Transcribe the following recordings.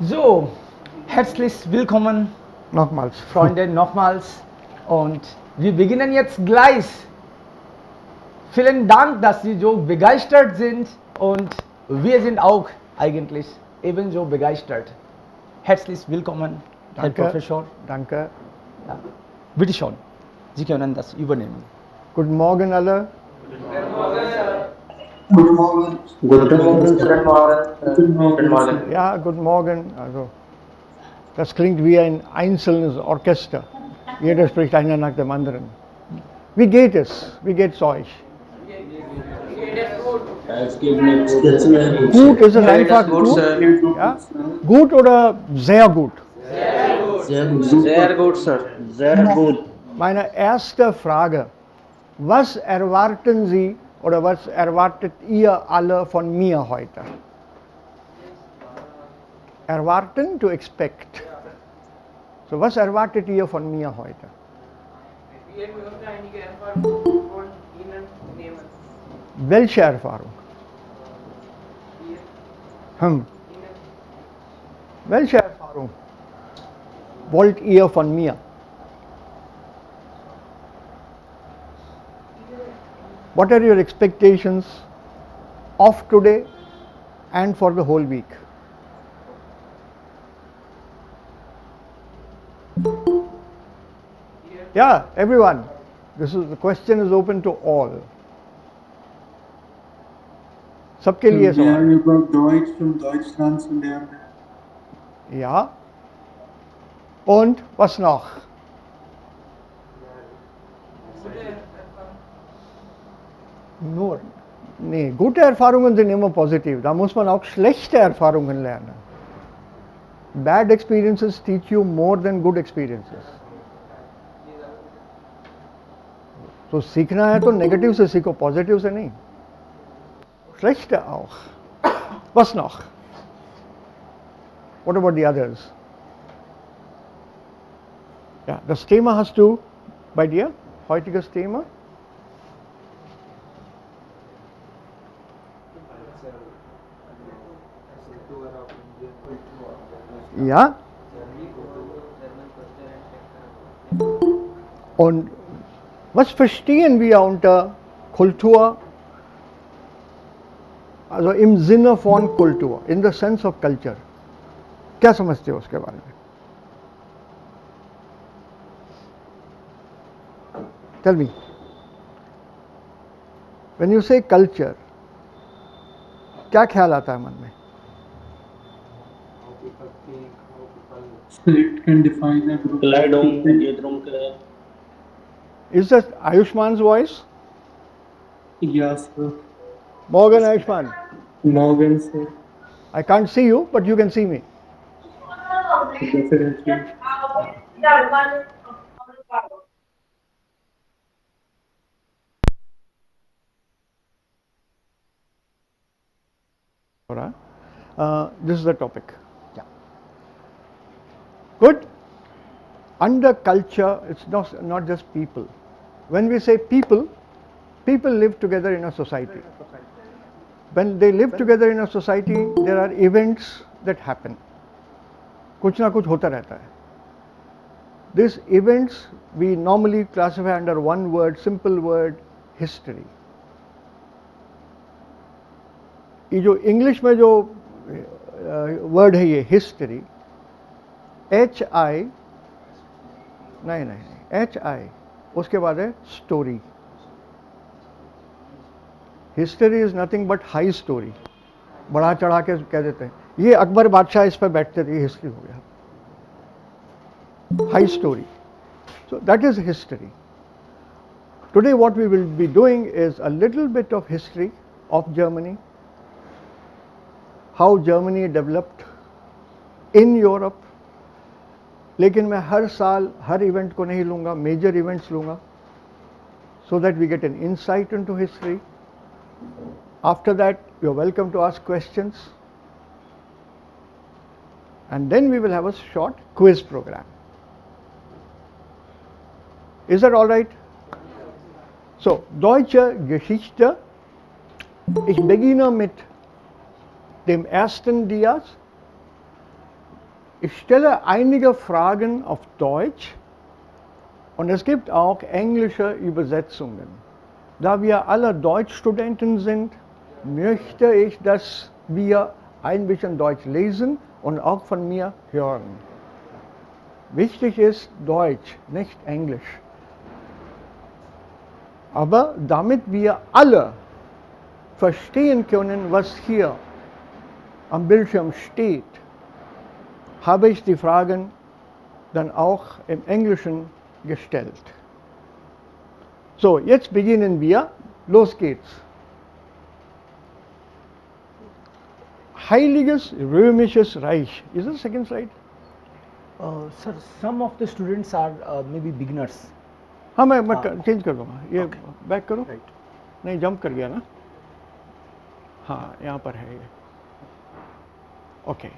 So, herzlich willkommen, Nochmals. Freunde, nochmals. Und wir beginnen jetzt gleich. Vielen Dank, dass Sie so begeistert sind und wir sind auch eigentlich ebenso begeistert. Herzlich willkommen, Herr Danke. Professor. Danke. Ja. Bitte schon, Sie können das übernehmen. Guten Morgen alle. Guten Morgen. Guten Morgen, Guten Morgen. Guten Morgen. Ja, guten Morgen. Also, das klingt wie ein einzelnes Orchester. Jeder spricht einer nach dem anderen. Wie geht es? Wie geht's euch? Es geht mir gut. Jetzt sehr gut. Gut, ist es Mir geht es einfach gut, gut? Sir. Ja? Gut oder sehr gut? Sehr gut. Sehr gut, Sir. Sehr gut. Meine erste Frage. Was erwarten Sie oder was erwartet ihr alle von mir heute? Erwarten, to expect. So, was erwartet ihr von mir heute? Wir möchten einige Erfahrungen von Ihnen nehmen. Welche Erfahrung? Ihnen. Welche Erfahrung wollt ihr von mir? What are your expectations of today and for the whole week? Yeah, everyone. The question is open to all. सबके लिए Wir सवाल. über Deutsch und Deutschland zu lernen. Ja. Und was noch? Nur. Nee, gute Erfahrungen sind immer positiv. Da muss man auch schlechte Erfahrungen lernen. Bad experiences teach you more than good experiences. तो सीखना है तो negative से सीखो, positive से नहीं. Schlechte auch. Was noch? What about the others? Ja, das Thema hast du bei dir, heutiges Thema? Ja? Und was verstehen wir unter Kultur? Also im Sinne von Kultur, in the sense of culture. क्या समझते हो उसके बारे में? Tell me. When you say culture, क्या ख्याल आता है मन में? It can define a group of Kleidung, people. Getränke. Is that Ayushman's voice? Yes, sir. Morgan Ayushman. Morgan, sir. I can't see you, but you can see me. Definitely. Alright. This is the topic. Yeah. Good. Under culture, it's not just people. When we say people, people live together in a society. When they live together in a society, there are events that happen. कुछ ना कुछ होता रहता है. These events we normally classify under one word, simple word, history. ये जो English में जो वर्ड है ये हिस्ट्री, HI, नहीं, HI, उसके बाद है story. History is nothing but high story. बढ़ा चढ़ा के कह देते हैं ये अकबर बादशाह इस पर बैठते थे, हिस्ट्री हो गया. High story. So that is history. Today what we will be doing is a little bit of history of Germany, how Germany developed in Europe. लेकिन मैं हर साल हर इवेंट को नहीं लूँगा, मेजर इवेंट्स लूँगा, so that we get an insight into history. After that, you are welcome to ask questions. And then we will have a short quiz program. Is that all right? So, deutsche Geschichte. Ich beginne mit dem ersten Dias. Ich stelle einige Fragen auf Deutsch und es gibt auch englische Übersetzungen. Da wir alle Deutschstudenten sind, möchte ich, dass wir ein bisschen Deutsch lesen und auch von mir hören. Wichtig ist Deutsch, nicht Englisch. Aber damit wir alle verstehen können, was hier am Bildschirm steht, habe ich die Fragen dann auch im Englischen gestellt. So, jetzt beginnen wir. Los geht's. Heiliges Römisches Reich. Is it the second slide? Sir, some of the students are maybe beginners. हाँ मैं change कर दूंगा ये Okay. Back करो Right. नहीं jump कर गया ना हाँ यहाँ पर है ये ओके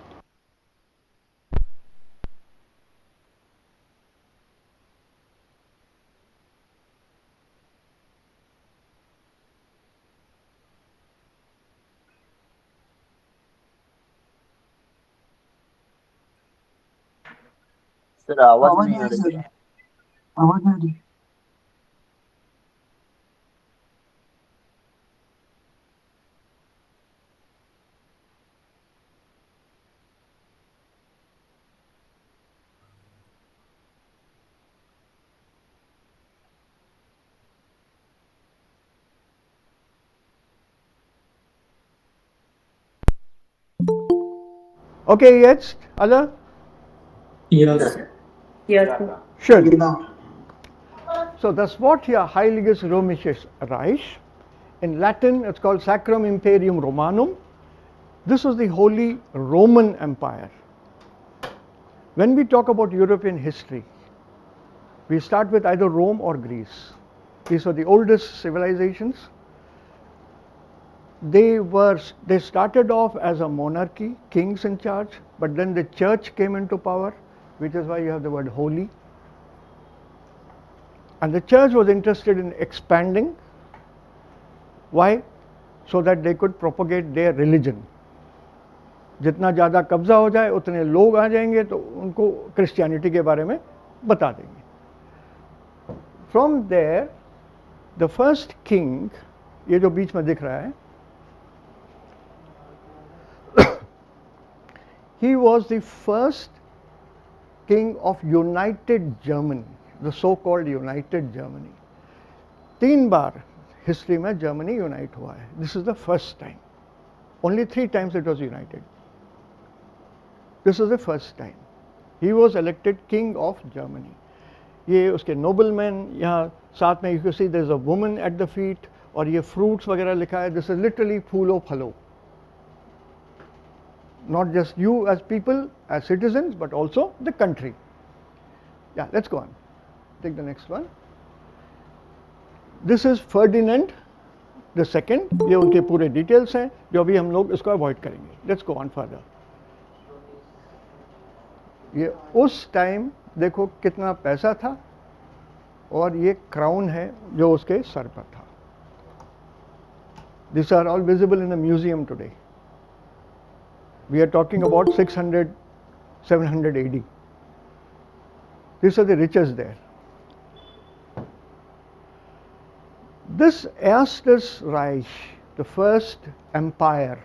सर आवाज नहीं आ रही। आवाज नहीं आ रही। Okay, jetzt alle? Yes. Schön. So das Wort hier, Heiliges Römisches Reich, in Latin it's called Sacrum Imperium Romanum. This was the Holy Roman Empire. When we talk about European history, we start with either Rome or Greece. These were the oldest civilizations. They started off as a monarchy, kings in charge, but then the church came into power, which is why you have the word holy. And the church was interested in expanding. Why? So that they could propagate their religion. जितना ज़्यादा कब्जा हो जाए उतने लोग आ जाएंगे तो उनको क्रिश्चियनिटी के बारे में बता देंगे. From there, the first king, ये जो बीच में दिख रहा है, he was the first king of United Germany, the so-called United Germany. 3 bar history में Germany unite हुआ है. This is the first time. Only 3 times it was united. This is the first time. He was elected king of Germany. ये उसके noblemen यहाँ साथ में you can see there is a woman at the feet और ये fruits वगैरह लिखा है. This is literally फूलो फलो. Not just you as people, as citizens, but also the country. Yeah, let's go on. Take the next one. This is Ferdinand the second. ये उनके पूरे details हैं जो अभी हम लोग इसको avoid करेंगे. Let's go on further. ये उस टाइम देखो कितना पैसा था और ये क्राउन है जो उसके सर पर था. These are all visible in the museum today. We are talking about 600, 700 AD. These are the riches there. This Erstes Reich, the first empire,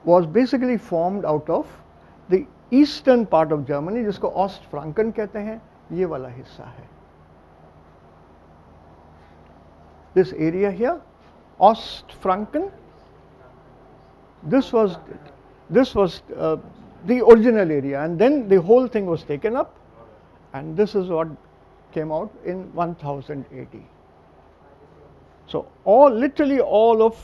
was basically formed out of the eastern part of Germany, जिसको Ostfranken कहते हैं, ये वाला हिस्सा है. This area here, Ostfranken, this was the original area, and then the whole thing was taken up, and this is what came out in 1000 AD. So literally all of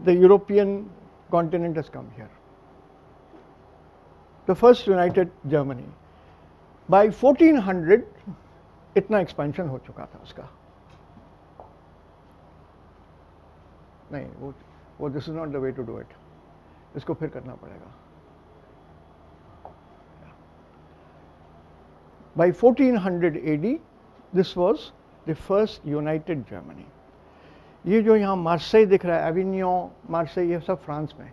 the European continent has come here. The first united Germany. By 1400 इतना expansion हो चुका था उसका. नहीं वो this is not the way to do it. इसको फिर करना पड़ेगा. By 1400 AD, this was the first united Germany. ये जो यहाँ मार्सेई दिख रहा है, एविनियन, मार्सेई, ये सब फ्रांस में,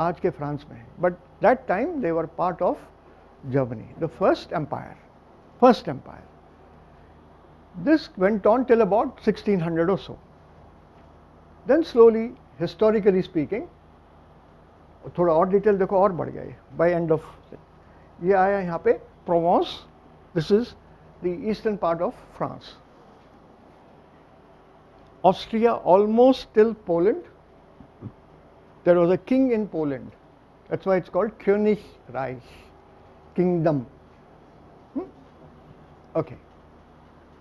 आज के फ्रांस में है. But that time they were part of Germany, the first empire. First empire. This went on till about 1600 or so. Then slowly, historically speaking, थोड़ा और डिटेल देखो और बढ़ गया ये बाय एंड ऑफ. ये आया यहाँ पे Provence. This is the eastern part of France. Austria almost till Poland. There was a king in Poland. That's why it's called Königreich, kingdom. Okay.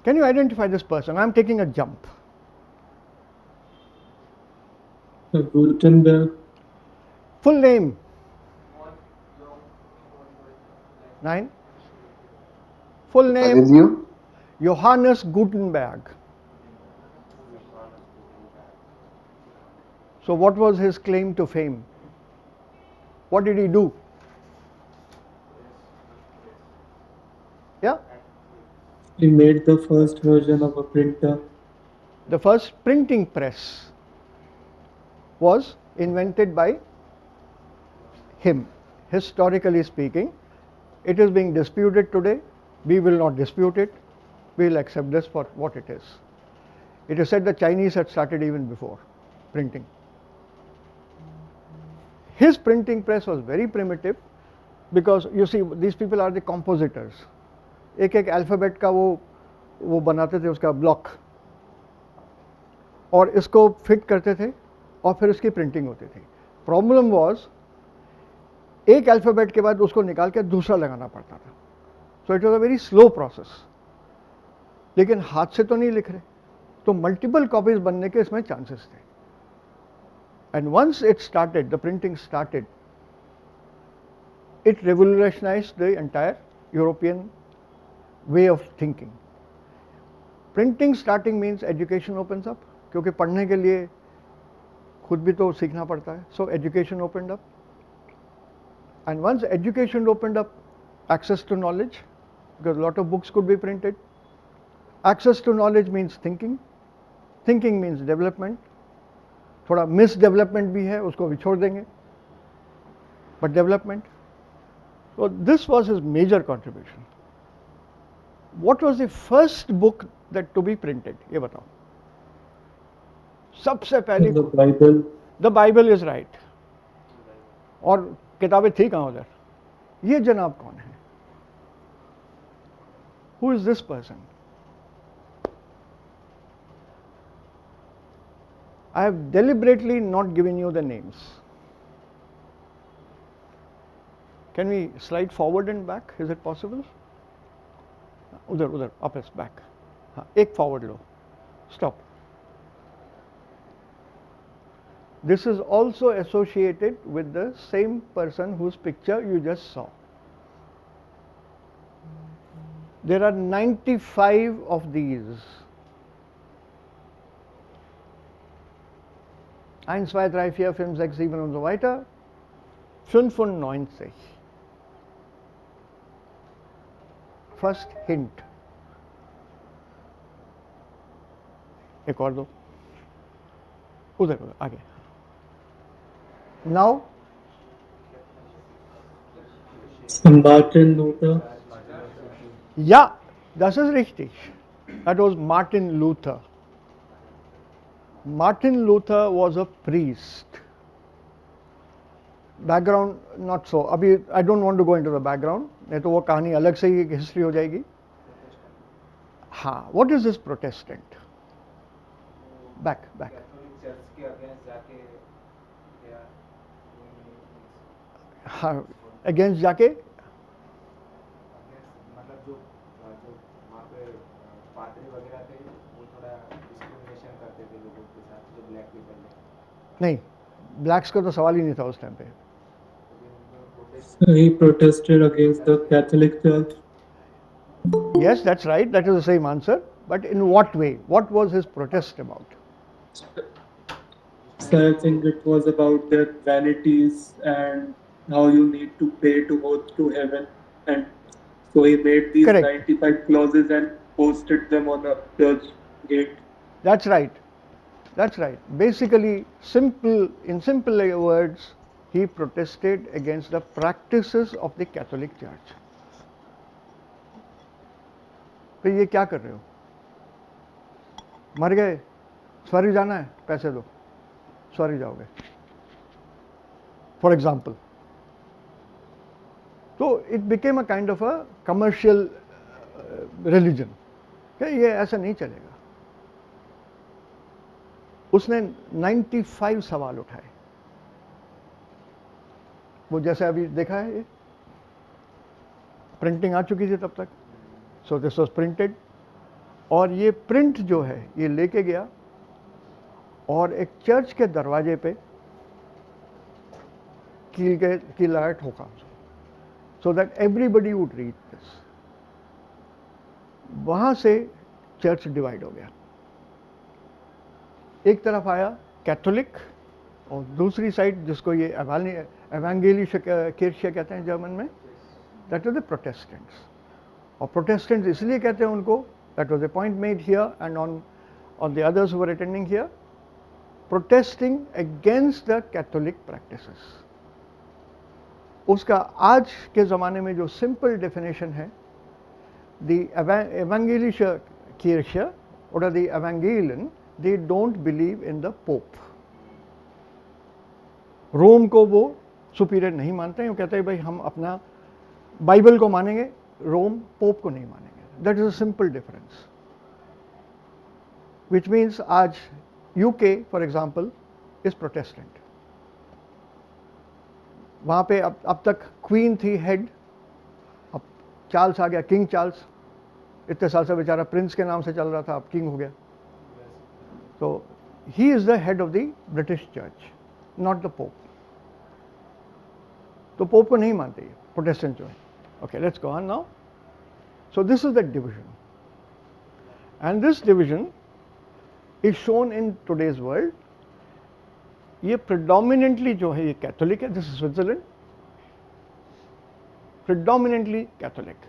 Can you identify this person? I'm taking a jump. Gutenberg. Full name? 9. Full name? With you? Johannes Gutenberg. So what was his claim to fame? What did he do? Yeah? He made the first version of a printer. The first printing press was invented by him. Historically speaking, it is being disputed today. We will not dispute it. We will accept this for what it is. It is said the Chinese had started even before printing. His printing press was very primitive because you see these people are the compositors. एक एक alphabet का वो बनाते थे उसका block और इसको fit करते थे और फिर उसकी प्रिंटिंग होती थी. प्रॉब्लम वाज एक अल्फ़ाबेट के बाद उसको निकाल के दूसरा लगाना पड़ता था. So it was a very slow process. लेकिन हाथ से तो नहीं लिख रहे, तो मल्टीपल कॉपीज बनने के इसमें चांसेस थे. And once it started, the printing started, it revolutionized the entire European way of thinking. Printing starting means education opens up, क्योंकि पढ़ने के लिए खुद भी तो सीखना पड़ता है. So education opened up, and once education opened up, access to knowledge, because a lot of books could be printed. Access to knowledge means thinking. Thinking means development. थोड़ा misdevelopment भी है, उसको भी छोड़ देंगे, but development. So this was his major contribution. What was the first book that to be printed? ये बताओ. सबसे पहली. The Bible. The Bible is right. और किताबें थी कहाँ उधर? ये जनाब कौन है? Who is this person? I have deliberately not given you the names. Can we slide forward and back? Is it possible? उधर up is back. हाँ, एक forward low. Stop. This is also associated with the same person whose picture you just saw. There are 95 of these. 1, 2, 3, 4, 5, 6, 7 und so weiter. 95. First hint. एक और दो. उधर आगे. Now Martin Luther. ja, das ist richtig. That was Martin Luther. Martin Luther was a priest. Background not so. अभी I don't want to go into the background. नहीं तो वो कहानी अलग से ही हिस्ट्री हो जाएगी. हाँ, what is this Protestant? Back. Catholic church के अगेंस्ट जाके या हाँ, against जाके मतलब जो जो वहाँ पे पादरी वगैरह थे वो थोड़ा डिस्क्रिमिनेशन करते थे लोगों के साथ जो ब्लैक पीपल थे. नहीं, ब्लैक्स का तो सवाल ही नहीं था उस टाइम पे. He protested against the Catholic Church. Yes, that's right. That is the same answer. But in what way? What was his protest about? So I think it was about their vanities and how you need to pay to go to heaven. And so he made these Correct. 95 clauses and posted them on a church gate. That's right. That's right. Basically, in simple words, he protested against the practices of the Catholic Church. तो ये क्या कर रहे हो? मर गए, स्वर्ग जाना है, पैसे दो, स्वर्ग जाओगे. For example. So it became a kind of a commercial religion. कि ये ऐसा नहीं चलेगा. उसने 95 सवाल उठाए. वो जैसे अभी देखा है, ये प्रिंटिंग आ चुकी थी तब तक. सो दिस वाज प्रिंटेड, और ये प्रिंट जो है ये लेके गया और एक चर्च के दरवाजे पे कील लगा ठोका, so that everybody would read this. वहां से चर्च डिवाइड हो गया. एक तरफ आया कैथोलिक और दूसरी साइड, जिसको ये एवेंगेलिश किर्चे कहते हैं जर्मन में, दैट वाज द प्रोटेस्टेंट्स. और प्रोटेस्टेंट्स इसलिए कहते हैं उनको, that was the point made here and on the others who were attending here, protesting against the Catholic practices. उसका आज के ज़माने में जो सिंपल डेफिनेशन है, द एवेंगेलिश किर्चे और द एवेंगेलियन, they don't believe in the pope. Rome को वो सुपीरियर नहीं मानते हैं. वो कहते हैं भाई हम अपना बाइबल को मानेंगे, रोम पोप को नहीं मानेंगे. That is a simple difference. Which means आज UK for example is Protestant. वहां पे अब तक क्वीन थी हेड, अब चार्ल्स आ गया, किंग चार्ल्स. इतने साल से बेचारा प्रिंस के नाम से चल रहा था, अब किंग हो गया. So he is the head of the British Church, not the Pope. तो पोप को नहीं मानते ये प्रोटेस्टेंट जो है. Okay, let's go on now. So this is the division, and this division is shown in today's world. ये predominantly जो है ये कैथोलिक है. This is Switzerland, predominantly Catholic.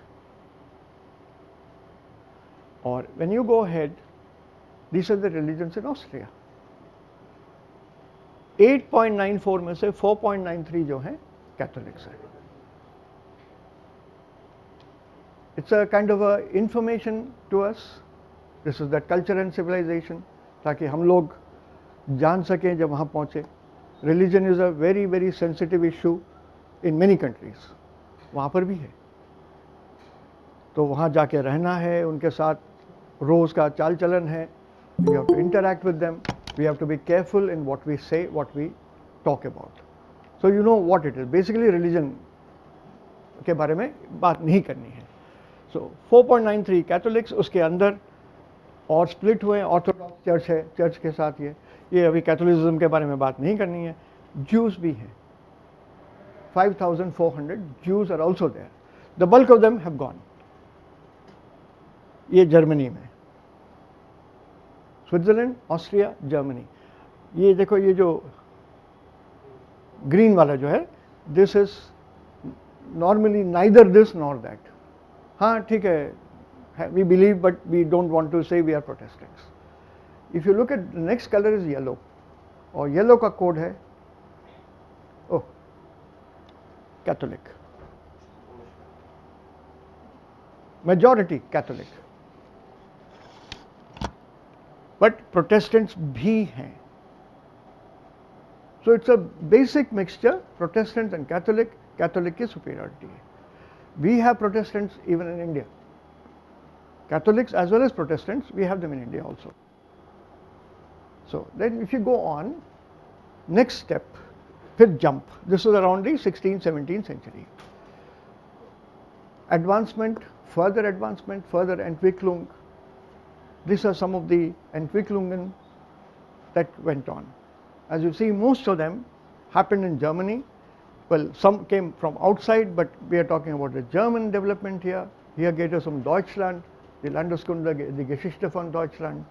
और when you go ahead, these are the religions in Austria. 8.94 में से 4.93 जो हैं कैथोलिक्स हैं. It's a kind of a information to us. This is that culture and civilization, ताकि हम लोग जान सकें जब वहाँ पहुँचे. Religion is a very very sensitive issue in many countries. वहाँ पर भी है. तो वहाँ जाके रहना है, उनके साथ रोज़ का चाल चलन है. We have to interact with them. We have to be careful in what we say, what we talk about. So you know what it is. Basically religion के बारे में बात नहीं करनी है. So 4.93 कैथोलिक्स, उसके अंदर और स्प्लिट हुए. ऑर्थोडॉक्स चर्च है, चर्च के साथ ये अभी कैथोलिज्म के बारे में बात नहीं करनी है. ज्यूज भी हैं. 5,400 Jews are also there. The bulk of them have gone. ये जर्मनी में, स्विट्जरलैंड, ऑस्ट्रिया, जर्मनी. ये देखो, ये जो ग्रीन वाला जो है, this is normally neither this nor that. हाँ ठीक है, we believe but we don't want to say we are Protestants. If you look at next colour is yellow, और येलो का कोड है Catholic, majority Catholic, but Protestants भी हैं. So it's a basic mixture, Protestants and Catholic. Catholic की superiority है. We have Protestants even in India. Catholics as well as Protestants, we have them in India also. So then if you go on, next step, फिर jump. This was around the 16th, 17th century. Advancement, further Entwicklung. These are some of the Entwicklungen that went on. As you see, most of them happened in Germany. Well, some came from outside, but we are talking about the German development here. Hier geht es Deutschland, die Landeskunde, die Geschichte von Deutschland.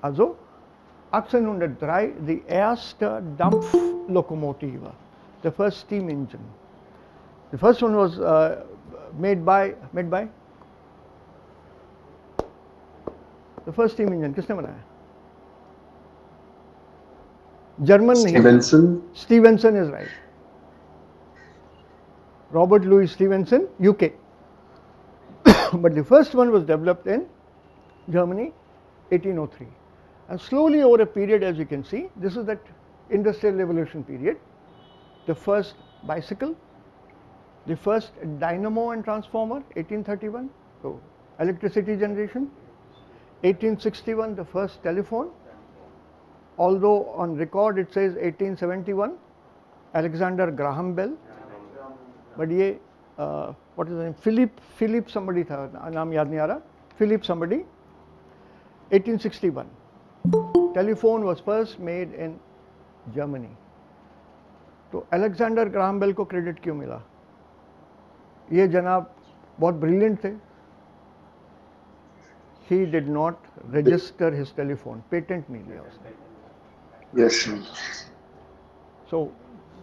Also 1803 die erste Dampflokomotive, the first steam engine. The first one was made by the first steam engine किसने बनाया? German नहीं है। Stevenson. Stevenson is right, Robert Louis Stevenson, UK. But the first one was developed in Germany, 1803. And slowly over a period, as you can see, this is that industrial revolution period, the first bicycle, the first dynamo and transformer, 1831, so electricity generation. 1861, the first telephone, although on record it says 1871, Alexander Graham Bell, but ये what is the name, Philip somebody था, नाम याद नहीं आ रहा, Philip somebody. 1861, telephone was first made in Germany. तो Alexander Graham bell को credit क्यों मिला? ये जनाब बहुत ब्रिलियंट थे. He did not register his telephone, patent नहीं लिया उसने. Yes, sir. So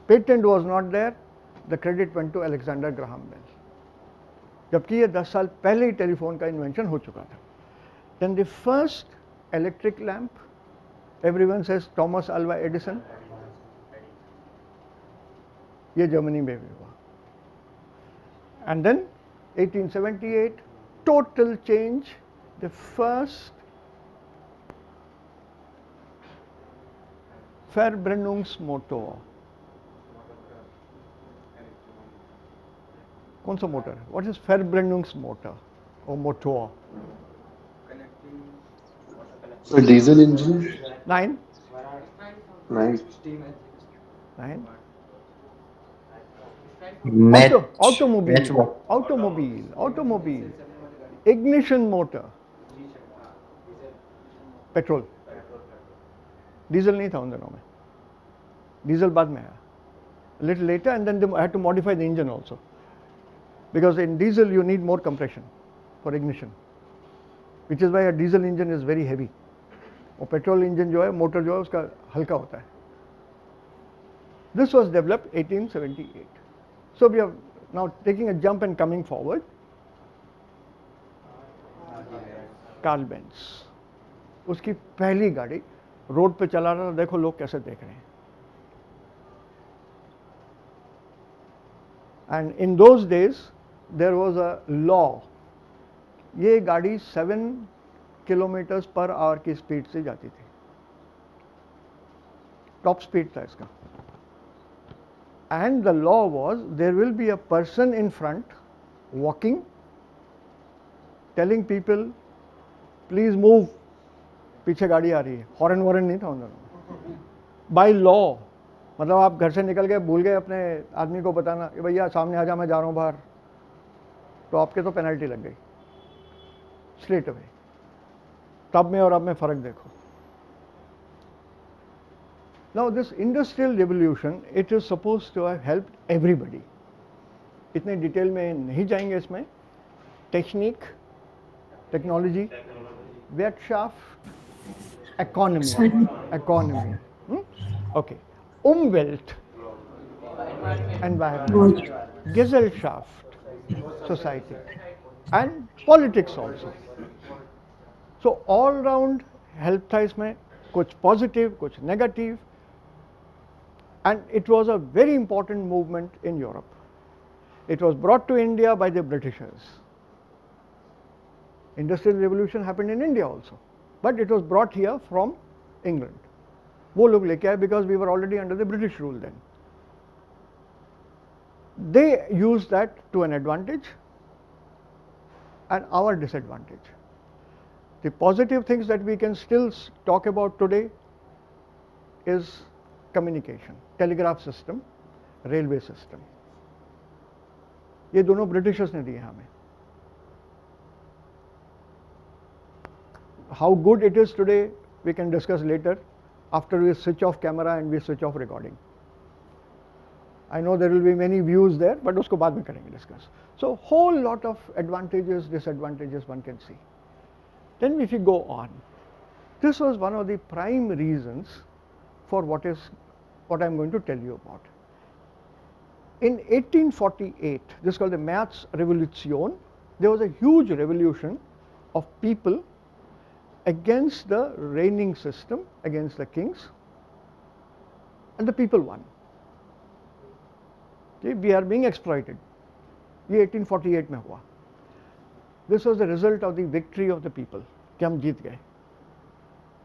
patent was not there, the credit went to Alexander Graham Bell. जबकि ये 10 साल पहले ही टेलीफोन का इन्वेंशन हो चुका था. Then the first electric lamp, everyone says Thomas Alva Edison, ये जर्मनी में भी हुआ. And then 1878, total change, the first Verbrennungsmotor. कौन सा motor? What is Verbrennungsmotor or motor? So diesel engine. 9. Nice. 9. Match what? Automobile. Ignition motor. Petrol. Diesel नहीं था उन दिनों में. डीजल बाद में आया. Little later, and then they had to modify the engine also, because in diesel you need more compression for ignition, which is why a diesel engine is very heavy. और petrol engine जो है, motor जो है, उसका हल्का होता है. This was developed 1878. So we are now taking a jump and coming forward. Karl Benz, उसकी पहली गाड़ी रोड पे चला रहा था. देखो लोग कैसे देख रहे हैं. And in those days there was a law. ये गाड़ी 7 किलोमीटर्स पर आवर की स्पीड से जाती थी. टॉप स्पीड था इसका. And the law was there will be a person in front walking, telling people please move, पीछे गाड़ी आ रही है. हॉर्न वॉर्न नहीं था उन दोनों. बाय लॉ, मतलब आप घर से निकल गए, भूल गए अपने आदमी को बताना कि भैया सामने आ जा, मैं जा रहा हूँ बाहर, तो आपके तो पेनल्टी लग गई स्ट्रेट अवे. तब में और अब में फ़र्क देखो. Now this industrial revolution, it is supposed to have helped everybody. इतने डिटेल में नहीं जाएंगे इसमें. Technique, technology, Wirtschaft, economy. Okay. Umwelt, environment, Gesellschaft, society, and politics also. So all round help था इसमें, कुछ positive, कुछ negative, and it was a very important movement in Europe. It was brought to India by the Britishers. Industrial revolution happened in India also, but it was brought here from England. वो लोग लेके आए because we were already under the British rule then. They used that to an advantage and our disadvantage. The positive things that we can still talk about today is communication, telegraph system, railway system. ये दोनों Britishers ने दिए हमें. How good it is today, we can discuss later after we switch off camera and we switch off recording. I know there will be many views there, but उसको बाद में करेंगे discuss. So whole lot of advantages, disadvantages one can see. Then if you go on, this was one of the prime reasons for what I'm going to tell you about. In 1848, this is called the Märzrevolution. There was a huge revolution of people against the reigning system, against the kings, and the people won. Okay, we are being exploited. ये 1848 में हुआ. This was the result of the victory of the people कि हम जीत गए.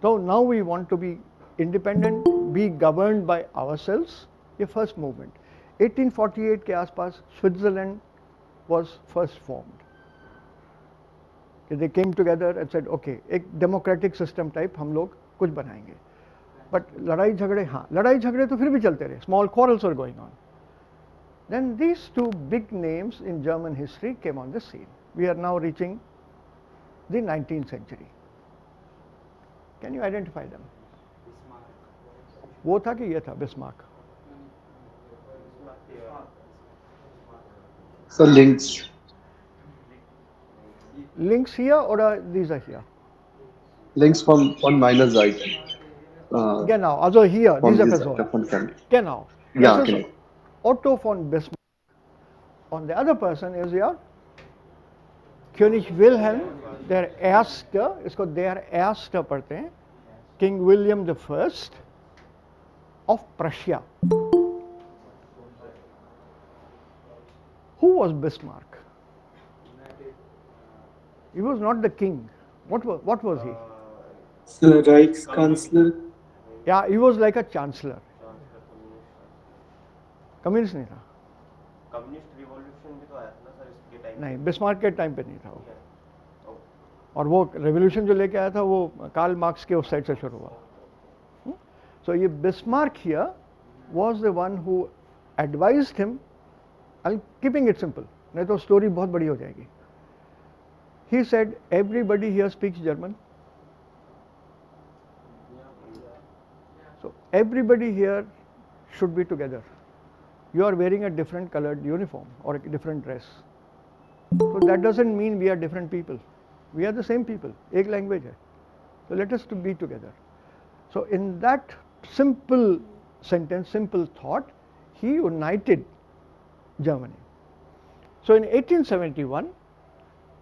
So now we want to be independent, be governed by ourselves. ये first movement. 1848 के आसपास Switzerland was first formed. They came together and said, okay, एक democratic system type हम लोग कुछ बनाएंगे. But लड़ाई झगड़े, हाँ, लड़ाई झगड़े तो फिर भी चलते रहे. Small quarrels were going on. Then these two big names in German history came on the scene. We are now reaching the 19th century. Can you identify them? वो था कि ये था Bismarck? So links. Links here or these are here? Links from on meiner Seite. Genau, also hier, Von diese dieser Person. davon kann. Genau. Ja, Das ist genau. Otto von Bismarck. Und the other person is your König Wilhelm der Erste, इसको der Erste पढ़ते हैं, King William the First of Prussia. Who was Bismarck? He was not the king. What was he? Reichskanzler. Yeah, he was like a chancellor. Communist नहीं था. Communist revolution भी तो आया था ना सर इसके टाइम नहीं, बिस्मार्क के टाइम पे नहीं था वो. और वो रेवोल्यूशन जो लेके आया था वो कार्ल मार्क्स के उस साइड से शुरू हुआ. So ये Bismarck here was the one who advised him. I'm keeping it simple. नहीं तो स्टोरी बहुत बड़ी हो जाएगी. He said, everybody here speaks German. So everybody here should be together. You are wearing a different colored uniform or a different dress. So that doesn't mean we are different people. We are the same people. एक language है. So let us to be together. So in that simple sentence, simple thought, he united Germany. So in 1871,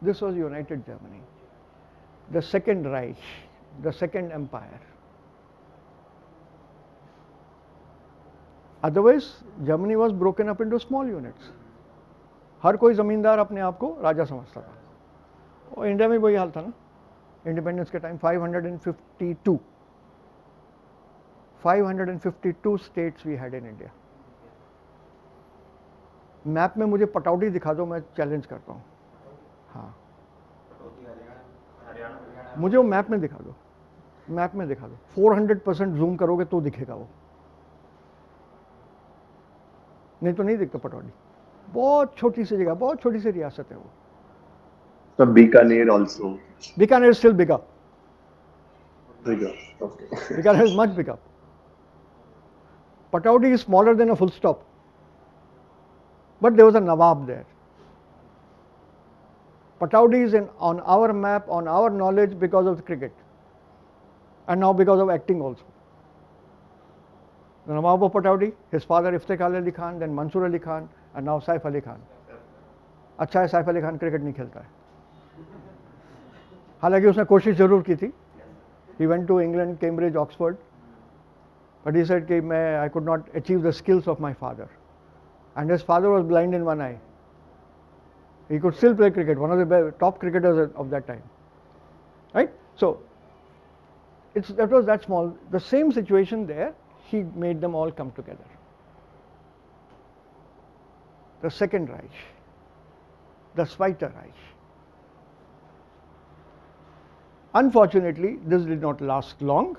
this was united Germany, the Second Reich, the Second Empire. Otherwise, Germany was broken up into small units. हर कोई जमींदार अपने आप को राजा समझता था. और India में वही हाल था ना. इंडिपेंडेंस के time 552 states we had in India. Map में मुझे पटौदी दिखा दो, मैं चैलेंज करता हूँ. हाँ, मुझे वो मैप में दिखा दो. मैप में दिखा दो. 400% जूम करोगे तो दिखेगा वो, नहीं तो नहीं दिखता पटौदी. बहुत छोटी सी जगह, बहुत छोटी सी रियासत है वो. So Bikaner also. Bikaner is still bigger. Bigger. Okay. Bikaner is much bigger. Pataudi is smaller than a full stop. But there was a Nawab there. Pataudi is on our map, on our knowledge because of the cricket. And now because of acting also. The Nawab of Pataudi, his father Iftikhar Ali Khan, then Mansur Ali Khan, and now Saif Ali Khan. अच्छा है Saif Ali Khan cricket नहीं खेलता है. हालांकि उसने कोशिश जरूर की थी. He went to England, Cambridge, Oxford. But he said कि मैं I could not achieve the skills of my father. And his father was blind in one eye. He could still play cricket, one of the top cricketers of that time. Right? So, that was that small. The same situation there, he made them all come together. The Second Reich, the Zweite Reich. Unfortunately, this did not last long.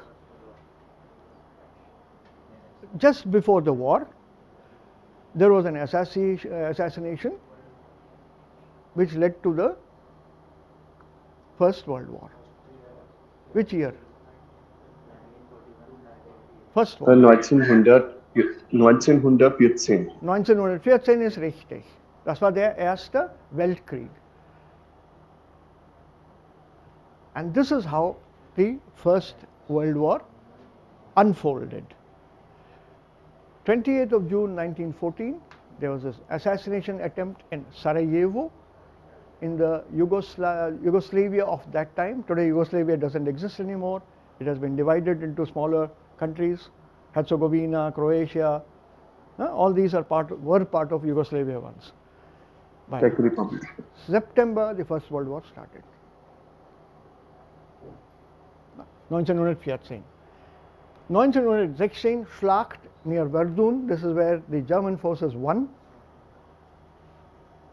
Just before the war, there was an assassination which led to the First World War. Which year? First War. 1914. 1914 ist richtig. Das war der Erste Weltkrieg. And this is how the First World War unfolded. 28th of June 1914, there was this assassination attempt in Sarajevo, in the Yugoslavia of that time. Today Yugoslavia doesn't exist anymore. It has been divided into smaller countries. Herzegovina, Croatia, all these were part of Yugoslavia once. By Czech Republic. September, the First World War started. 1914. 1916, Schlacht near Verdun. This is where the German forces won.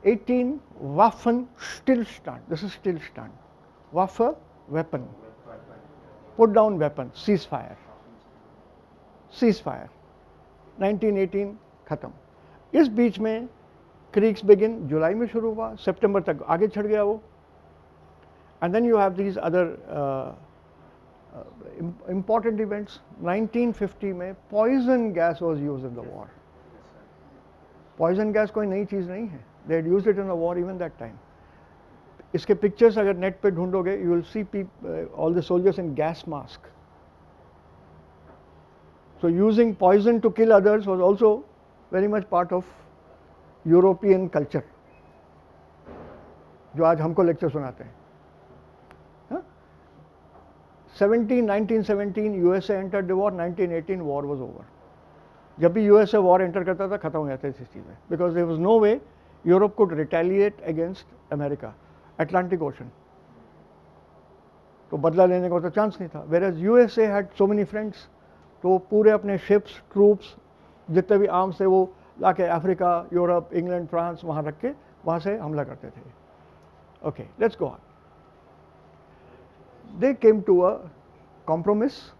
18, Waffenstillstand. This is Stillstand. Waffe, weapon. Put down weapon, ceasefire. Ceasefire. 1918, खत्म. इस बीच में creeks begin जुलाई में शुरू हुआ, सितंबर तक आगे चढ़ गया वो. And then you have these other important events. 1950 में poison gas was used in the war. Poison gas कोई नई चीज़ नहीं है. They had used it in the war even that time. इसके pictures अगर नेट पे ढूंढोगे, you will see all the soldiers in gas mask. So using poison to kill others was also very much part of European culture, जो आज हमको lecture सुनाते हैं. 1917 USA entered the war. 1918 war was over. जब भी USA war enter करता था, खत्म हो जाती थी चीज़ें, because there was no way Europe could retaliate against America. Atlantic Ocean. तो बदला लेने का तो चांस नहीं था. Whereas USA had so many friends, तो पूरे अपने ships, troops, जितने भी आर्म्स थे वो लाके अफ्रीका, यूरोप, इंग्लैंड, फ्रांस वहाँ रख के वहाँ से हमला करते थे. Okay, let's go on. They came to a compromise.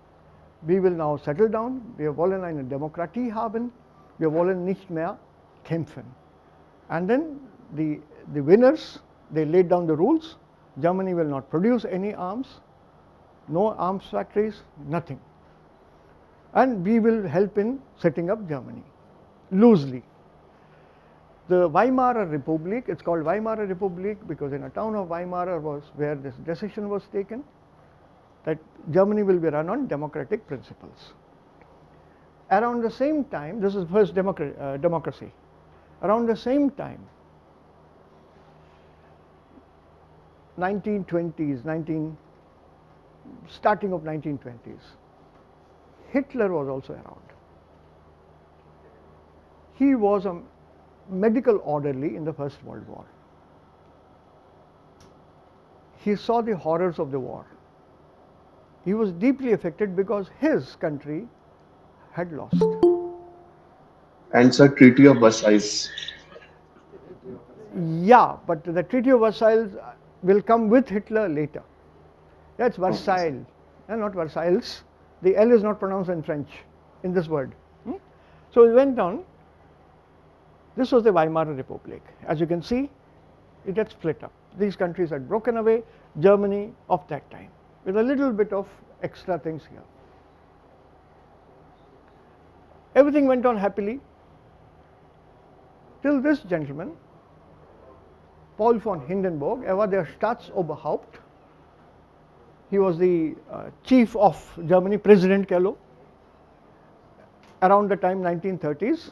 We will now settle down. Wir wollen eine Demokratie haben. Wir wollen nicht mehr kämpfen. And then the winners, they laid down the rules. Germany will not produce any arms, no arms factories, nothing. And we will help in setting up Germany, loosely. The Weimar Republic, it's called Weimar Republic because in a town of Weimar was where this decision was taken that Germany will be run on democratic principles. Around the same time, this is first democracy. Around the same time, 1920s, starting of 1920s, Hitler was also around. He was a medical orderly in the First World War. He saw the horrors of the war. He was deeply affected because his country had lost. And sir, Treaty of Versailles. Yeah, but the Treaty of Versailles will come with Hitler later. That's Versailles, and not Versailles. The L is not pronounced in French in this word. So we went on. This was the Weimar Republic. As you can see, it had split up. These countries had broken away. Germany of that time, with a little bit of extra things here. Everything went on happily till this gentleman, Paul von Hindenburg, er war der Staatsoberhaupt. He was the chief of Germany, President कह लो, around the time 1930s.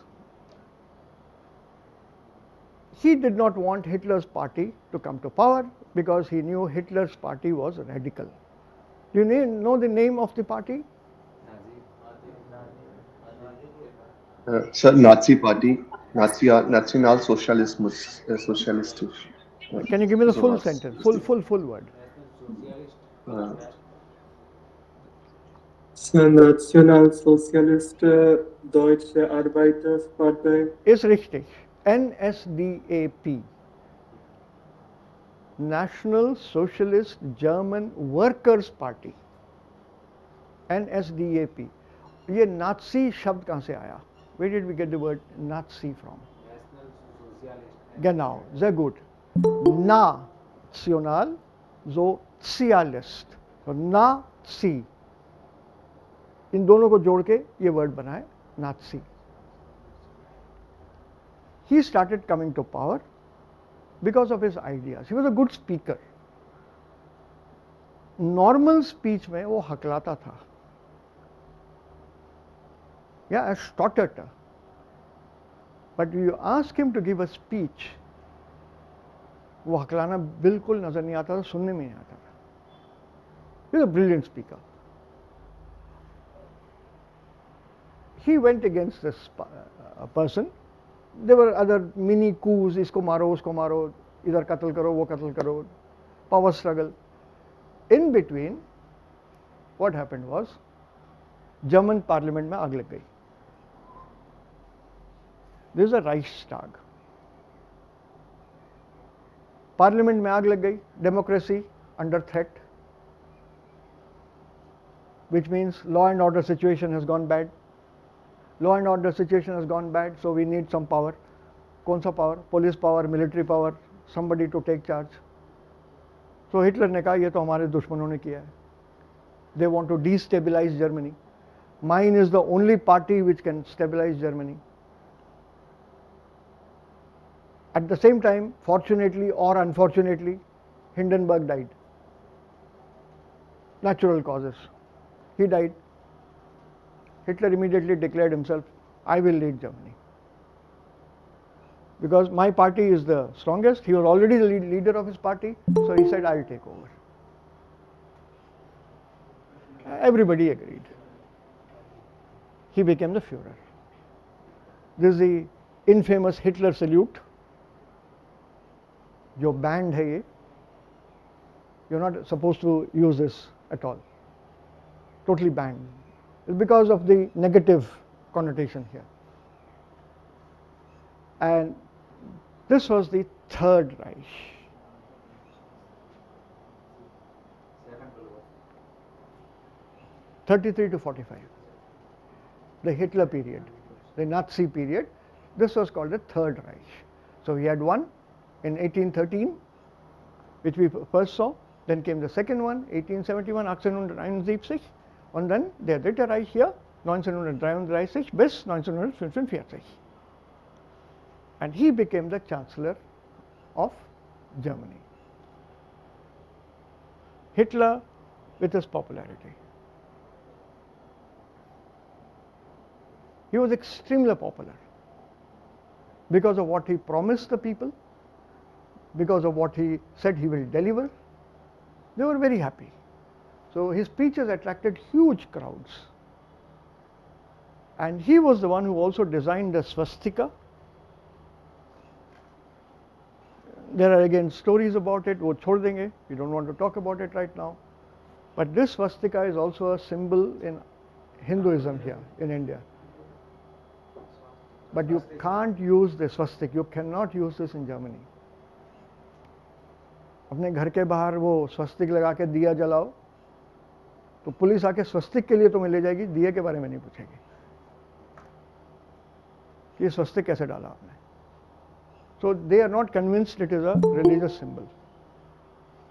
He did not want Hitler's party to come to power because he knew Hitler's party was radical. Do you know the name of the party? Sir, Nazi Party, National Socialismus, Socialist. Can you give me the full sentence, full word? Nationalsozialist Deutsche Arbeiterpartei. Ist richtig. NSDAP. National Socialist German Workers Party. NSDAP. ये Nazi शब्द कहाँ से आया? Where did we get the word Nazi from? Genau, sehr gut. National Sozialist. So Nazi. इन दोनों को जोड़ के ये वर्ड बना है Nazi. He started coming to power because of his ideas. He was a good speaker. Normal speech में वो हकलाता था. Yeah, a stutterer. But you ask him to give a speech, वो हकलाना बिल्कुल नजर नहीं आता था, सुनने में नहीं आता था. He was a brilliant speaker. he went against this person. There were other mini coups, isko maro, idhar qatl karo, wo qatl karo, power struggle. In between, what happened was, German parliament में आग लग गई. This is a Reichstag. Parliament में आग लग गई, democracy under threat, which means law and order situation has gone bad. Law and order situation has gone bad, so we need some power. कौन सा power? Police power, military power, somebody to take charge. So Hitler ने कहा ये तो हमारे दुश्मनों ने किया है. They want to destabilize Germany. Mine is the only party which can stabilize Germany. At the same time, fortunately or unfortunately, Hindenburg died. Natural causes. He died. Hitler immediately declared himself, I will lead Germany. Because my party is the strongest. He was already the leader of his party, so he said, I'll take over. Everybody agreed. He became the Führer. This is the infamous Hitler salute. जो banned है ये, you're not supposed to use this at all. Totally banned. It's because of the negative connotation here. And this was the Third Reich. 33 to 45. The Hitler period, the Nazi period. This was called the Third Reich. So we had one in 1813, which we first saw. Then came the second one, 1871, 1871, and then der Dritte Reich hier, 1933 bis 1945. And he became the Chancellor of Germany. Hitler with his popularity. He was extremely popular because of what he promised the people, because of what he said he will deliver. They were very happy. So his speeches attracted huge crowds. And he was the one who also designed the swastika. There are again stories about it, wo chhod denge. We don't want to talk about it right now. But this swastika is also a symbol in Hinduism here in India. But you can't use the swastika. You cannot use this in Germany. अपने घर के बाहर वो स्वस्तिक लगा के दिया जलाओ तो पुलिस आके स्वस्तिक के लिए तुम्हें ले जाएगी, दिए के बारे में नहीं पूछेगी कि ये स्वस्तिक कैसे डाला आपने. So they are not convinced it is a religious symbol.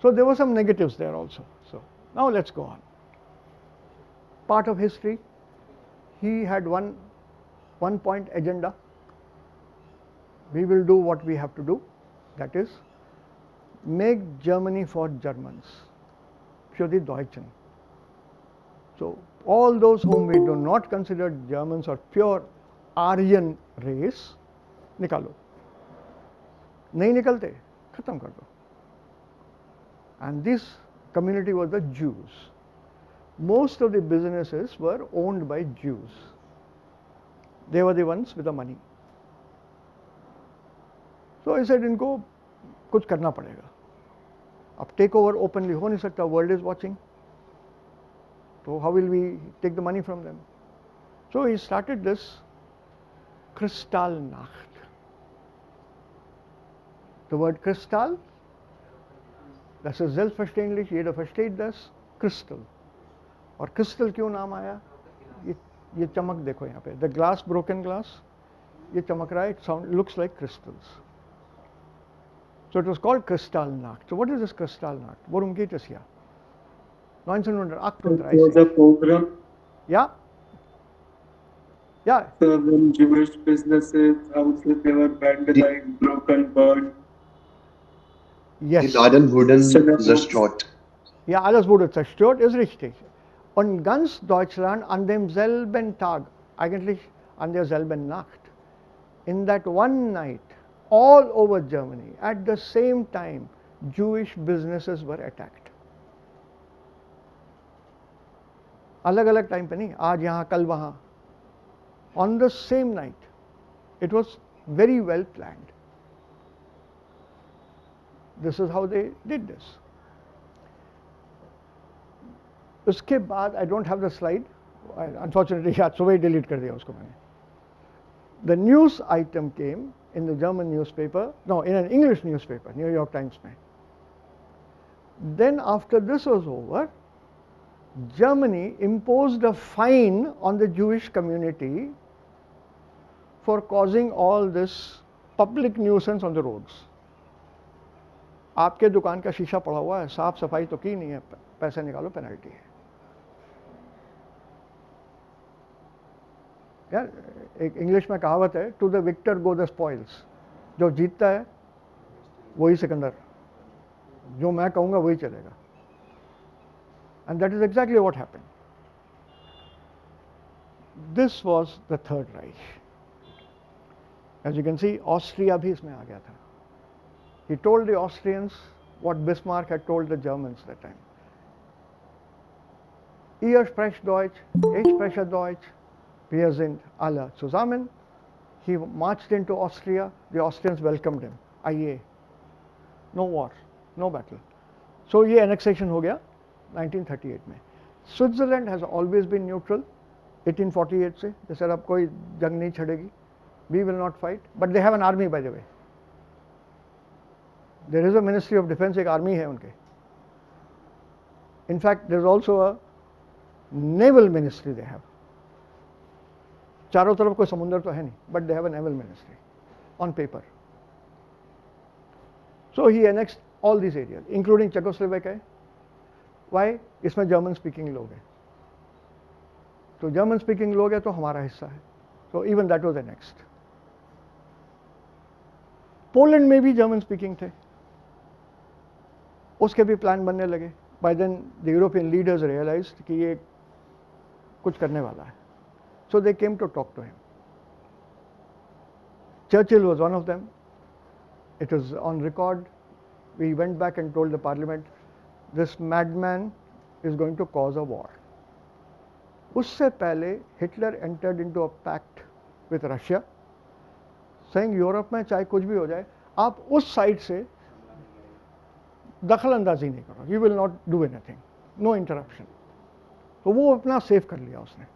So there were some negatives there also. So now let's go on. Part of history, he had one point agenda. We will do what we have to do, that is make Germany for Germans, für die Deutschen. So all those whom we do not consider Germans or pure Aryan race, निकालो. नहीं निकलते, खत्म कर दो. And this community was the Jews. Most of the businesses were owned by Jews. They were the ones with the money. So he said, इनको कुछ करना पड़ेगा. अब टेक ओवर ओपनली हो नहीं सकता, वर्ल्ड इज वॉचिंग. तो how will we take the money from them? So he started this Kristallnacht. The word Kristall, das ist selbstverständlich, jeder versteht das, Crystal. और क्रिस्टल क्यों नाम आया? ये चमक देखो यहाँ पे, द ग्लास, ब्रोकन ग्लास, ये चमक रहा है, it sound looks like crystals. So it was called Kristallnacht. So what is this Kristallnacht? Worum geht es hier? 1938. It was a program. Yeah. Yeah. So when Jewish businesses, houses, they were vandalized, broken, burned. Yes. Die Laden wurden zerstört. Ja, alles wurde zerstört, ist richtig. Und ganz Deutschland an demselben Tag, eigentlich an derselben Nacht, in that one night, all over Germany, at the same time, Jewish businesses were attacked. अलग अलग time पे नहीं, आज यहाँ कल वहाँ. on the same night. It was very well planned. This is how they did this. उसके बाद I don't have the slide. Unfortunately, आज सुबह ही delete कर दिया उसको मैंने. The news item came in the German newspaper, no, in an English newspaper, New York Times में. Then after this was over, Germany imposed a fine on the Jewish community for causing all this public nuisance on the roads. आपके दुकान का शीशा पड़ा हुआ है, साफ सफाई तो की नहीं है, पैसे निकालो, पेनल्टी है. यार एक इंग्लिश में कहावत है, to the victor go the spoils. जो जीतता है वही सिकंदर, जो मैं कहूँगा वही चलेगा. And that is exactly what happened. This was the Third Reich. As you can see, Austria भी इसमें आ गया था. He told the Austrians what Bismarck had told the Germans that time. Ihr sprecht Deutsch, ich spreche Deutsch, wir sind alle zusammen. He marched into Austria. The Austrians welcomed him. आइए, no war, no battle. So ये annexation हो गया 1938 में. Switzerland has always been neutral 1848 से. They said अब कोई जंग नहीं छड़ेगी. We will not fight, but they have an army, by the way. There is a Ministry of Defense, एक army है उनके. In fact, there is also a naval ministry they have. चारों तरफ कोई समुंदर तो है नहीं, but they have a naval ministry on paper. So he annexed all these areas, including Czechoslovakia. Why? इसमें German speaking लोग हैं. तो German speaking लोग हैं तो हमारा हिस्सा है. So even that was annexed. Poland में भी जर्मन स्पीकिंग थे, उसके भी प्लान बनने लगे. By then the European leaders realised कि ये कुछ करने वाला है. So they came to talk to him. Churchill was one of them. It was on record. We went back and told the parliament this madman is going to cause a war. उससे पहले Hitler entered into a pact with Russia, saying Europe में चाहे कुछ भी हो जाए, आप उस साइड से दखल अंदाजी नहीं करो. You will not do anything, no interruption. तो वो अपना सेव कर लिया उसने.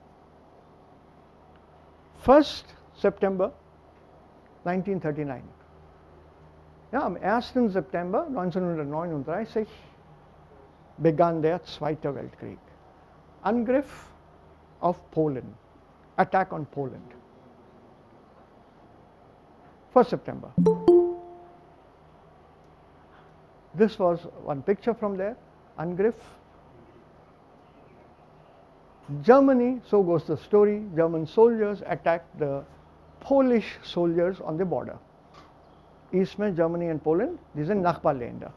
1 September 1939. Ja, am 1. September 1939 begann der Zweite Weltkrieg. Angriff auf Polen, attack on Poland. 1 September. This was one picture from there. Angriff. Germany, so goes the story, German soldiers attacked the Polish soldiers on the border. East में Germany and Poland, these are Nachbarländer.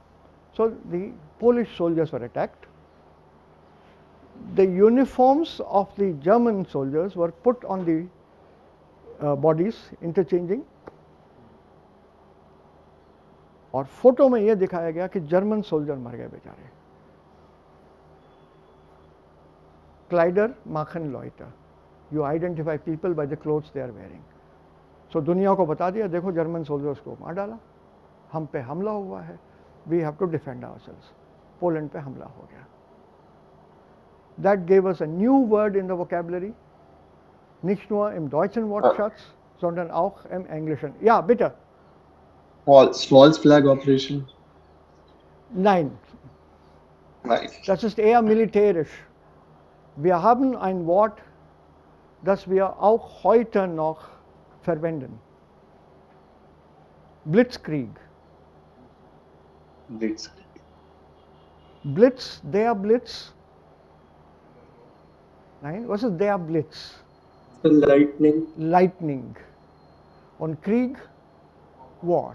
So the Polish soldiers were attacked. The uniforms of the German soldiers were put on the bodies, interchanging. और photo में यह दिखाया गया कि German soldier मर गए बेचारे. क्लाइडर माखन लॉइटर. You identify people by the clothes they are wearing. So दुनिया को बता दिया, देखो जर्मन सोल्जर्स को मार डाला, हम पे हमला हुआ है, we have to defend ourselves. Poland पे हमला हो गया. That gave us a new word in the vocabulary. Nicht nur im deutschen Wortschatz, sondern auch im Englischen. Ja, bitte. False flag operation. Nein. Nein. Das ist eher militärisch. Wir haben ein Wort, das wir auch heute noch verwenden. Blitzkrieg. Blitzkrieg. Blitz, der Blitz. Nein, was ist der Blitz? Lightning. Lightning. Und Krieg? War.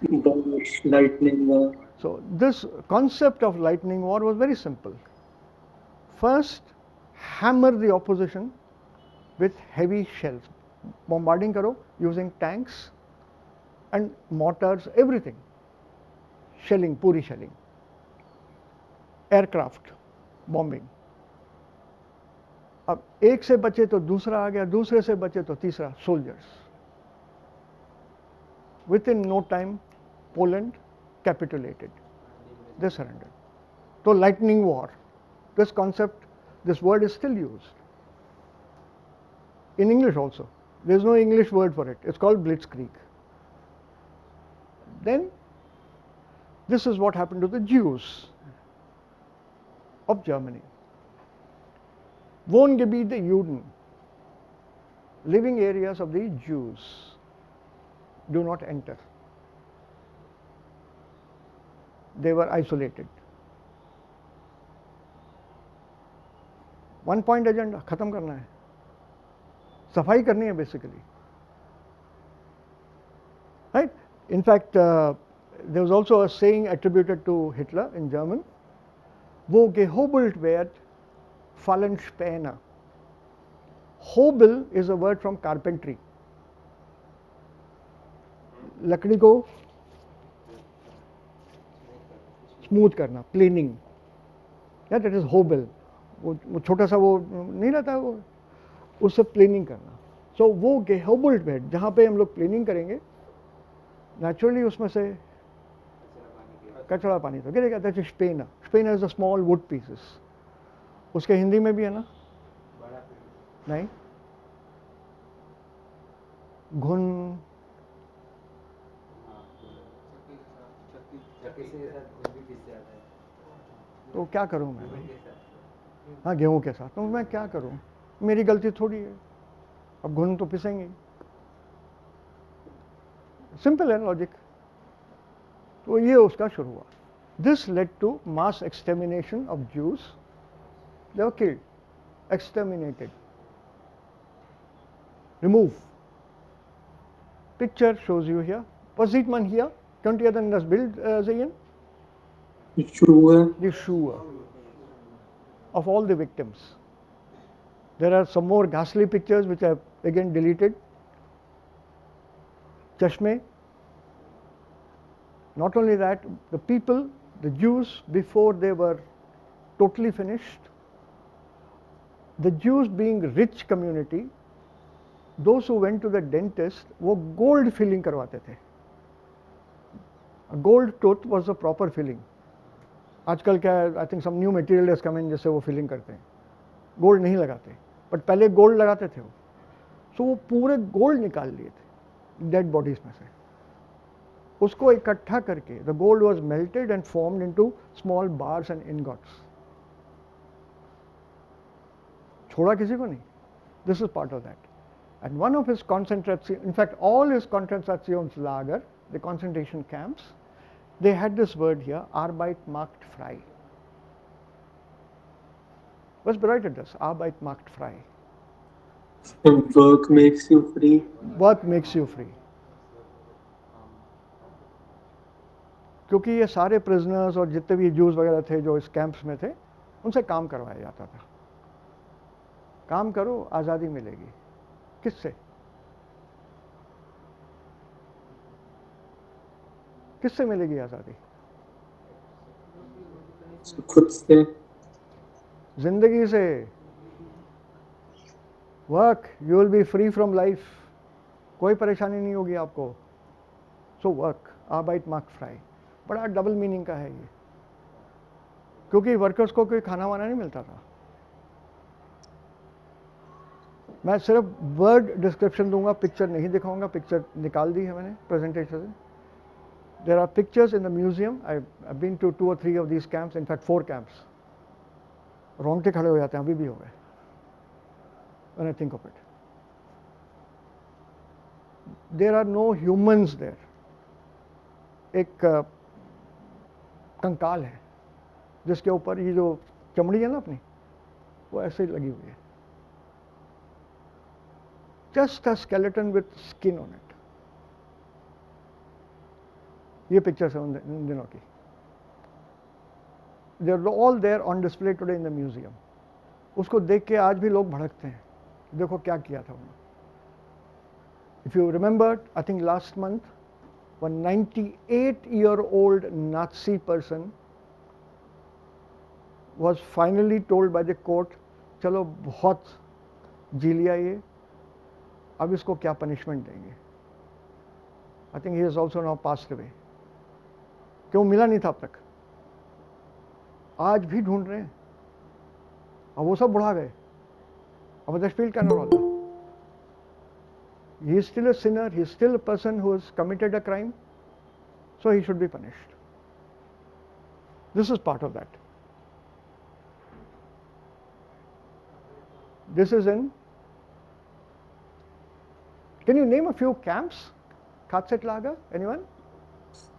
Lightning war. So this concept of lightning war was very simple. First, hammer the opposition with heavy shells. Bombarding karo using tanks and mortars, everything. Shelling, puri shelling. Aircraft bombing. अब एक से बचे तो दूसरा आ गया, दूसरे से बचे तो तीसरा, soldiers. Within no time, Poland capitulated. They surrendered. So lightning war, this concept, this word is still used. In English also. There is no English word for it. It's called blitzkrieg. Then, this is what happened to the Jews of Germany. Wohngebiete Juden, living areas of the Jews, do not enter. They were isolated. One point agenda, खत्म करना है, सफाई करनी है basically. Right? In fact, there was also a saying attributed to Hitler in German, wo gehobelt wird, fallen Späne. Hobel is a word from carpentry. लकड़ी को smooth करना, planning, या दैट इज होबल. वो छोटा सा वो नहीं रहता, वो उससे प्लेनिंग करना. सो वो गेहोबल्ड बेड जहाँ पे हम लोग प्लेनिंग करेंगे, नेचुरली उसमें से कचरा पानी तो गिरेगा. दैट इज स्पेना. स्पेना is the small wood pieces. उसके हिंदी में भी है ना? नहीं, घुन, तो क्या करूं मैं भाई? हाँ, गेहूं के साथ. तो मैं क्या करूं? मेरी गलती थोड़ी है. अब घुन तो पिसेंगे. सिंपल है लॉजिक. तो ये उसका शुरू हुआ. This led to mass extermination of Jews. They were killed, exterminated, remove. Picture shows you here. Was sieht man hier? Könnt ihr denn das Bild sehen? Schuhe. The Schuhe of all the victims. There are some more ghastly pictures which I have again deleted. Chashme. Not only that, the people, the Jews, before they were totally finished, the Jews being rich community, those who went to the dentist, वो gold filling करवाते थे. A gold tooth was a proper filling. आजकल क्या है, I think some new material is coming जिससे वो filling करते हैं. गोल्ड नहीं लगाते, बट पहले गोल्ड लगाते थे वो. सो वो पूरे गोल्ड निकाल लिए थे डेड बॉडीज में से. उसको इकट्ठा करके the gold was melted and formed into small bars and ingots. छोड़ा किसी को नहीं. This is part of that. And one of his concentration, in fact all his Konzentrationslager, the concentration camps, they had this word here, Arbeit macht frei. Was bedeutet das? Arbeit macht frei. Work makes you free. Work makes you free. क्योंकि ये सारे prisoners और जितने भी juice वगैरह थे जो इस कैंप्स में थे, उनसे काम करवाया जाता था. काम करो, आज़ादी मिलेगी. किससे? किससे मिलेगी आज़ादी? खुद से. जिंदगी से. Work, you will be free from life. कोई परेशानी नहीं होगी आपको. सो वर्क, आर्बाइट मार्क फ्राई. बड़ा डबल मीनिंग का है ये, क्योंकि वर्कर्स को कोई खाना वाना नहीं मिलता था. मैं सिर्फ वर्ड डिस्क्रिप्शन दूंगा, पिक्चर नहीं दिखाऊंगा. पिक्चर निकाल दी है मैंने प्रेजेंटेशन से. There are pictures in the museum. I have been to 2 or 3 of these camps, in fact 4 camps. रोंगटे खड़े हो जाते हैं, अभी भी हो गए when I think of it. There are no humans there. एक कंकाल है जिसके ऊपर ये जो चमड़ी है ना अपनी, वो ऐसे ही लगी हुई है. Just a skeleton with skin on it. ये पिक्चर्स है उन दिनों की. They are all there on display today in the museum. उसको देख के आज भी लोग भड़कते हैं. देखो क्या किया था उन्होंने. If you remember, I think last month, one 98-year-old Nazi person was finally told by the court चलो बहुत जी लिया ये, अब इसको क्या पनिशमेंट देंगे. I think he is also now passed away. क्यों मिला नहीं था अब तक, आज भी ढूंढ रहे हैं. अब वो सब बुढ़ा गए, अब the spill can not. He is still a sinner, he is still a person who has committed a crime, so he should be punished. This is part of that. This is in, can you name a few camps? Katzet-Lager, anyone?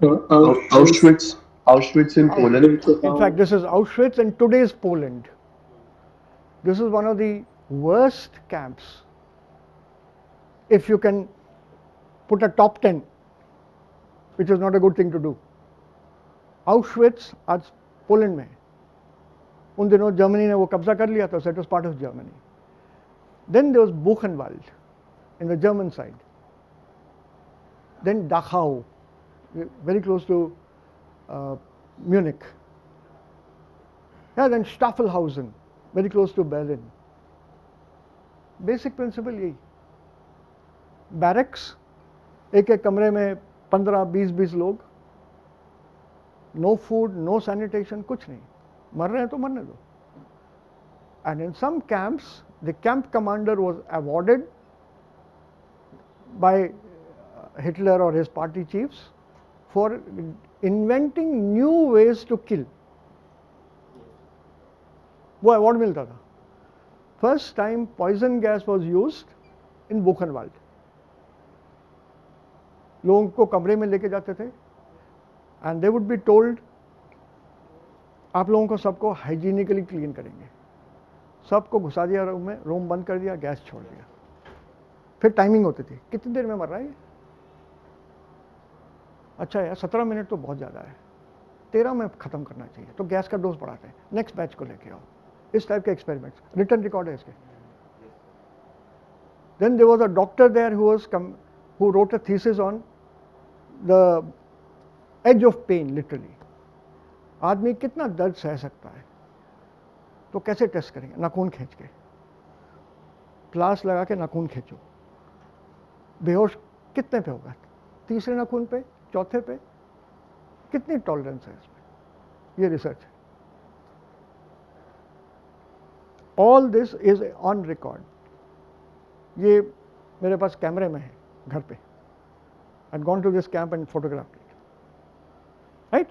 Auschwitz. Auschwitz in Poland. In fact, this is Auschwitz in today's Poland. This is one of the worst camps. If you can put a top 10, which is not a good thing to do. Auschwitz आज Poland में, उन दिनों Germany ने वो कब्जा कर लिया था, so it was part of Germany. Then there was Buchenwald in the German side. Then Dachau, very close to Munich. Yeah, then Staffelhausen, very close to Berlin. Basic principle यही. बैरक्स, एक एक कमरे में 15-20 लोग, नो फूड, नो सैनिटेशन, कुछ नहीं, मर रहे हैं तो मरने दो. And in some camps the camp commander was awarded by Hitler और his party chiefs for inventing new ways to kill. वो अवार्ड मिलता था. First time poison gas was used in Buchenwald. लोगों को कमरे में लेके जाते थे and they would be told, आप लोगों को सबको हाइजीनिकली क्लीन करेंगे. सबको घुसा दिया रूम में, रूम बंद कर दिया, गैस छोड़ दिया. फिर टाइमिंग होती थी, कितनी देर में मर रहा है. अच्छा यार 17 मिनट तो बहुत ज़्यादा है, 13 में ख़त्म करना चाहिए, तो गैस का डोज बढ़ाते हैं, नेक्स्ट बैच को लेके आओ. इस टाइप के एक्सपेरिमेंट्स, रिटर्न रिकॉर्ड है इसके. Then there was a doctor there who wrote a thesis on the edge of pain, literally. आदमी कितना दर्द सह सकता है, तो कैसे टेस्ट करेंगे. नाखून खींच के, प्लास लगा के नाखून खींचो, बेहोश कितने पे होगा, तीसरे नाखून पे, चौथे पे, कितनी टॉलरेंस है इसमें. ये रिसर्च है. All this is on record. ये मेरे पास कैमरे में है घर पे. I'd gone to this camp and photographed it. Right?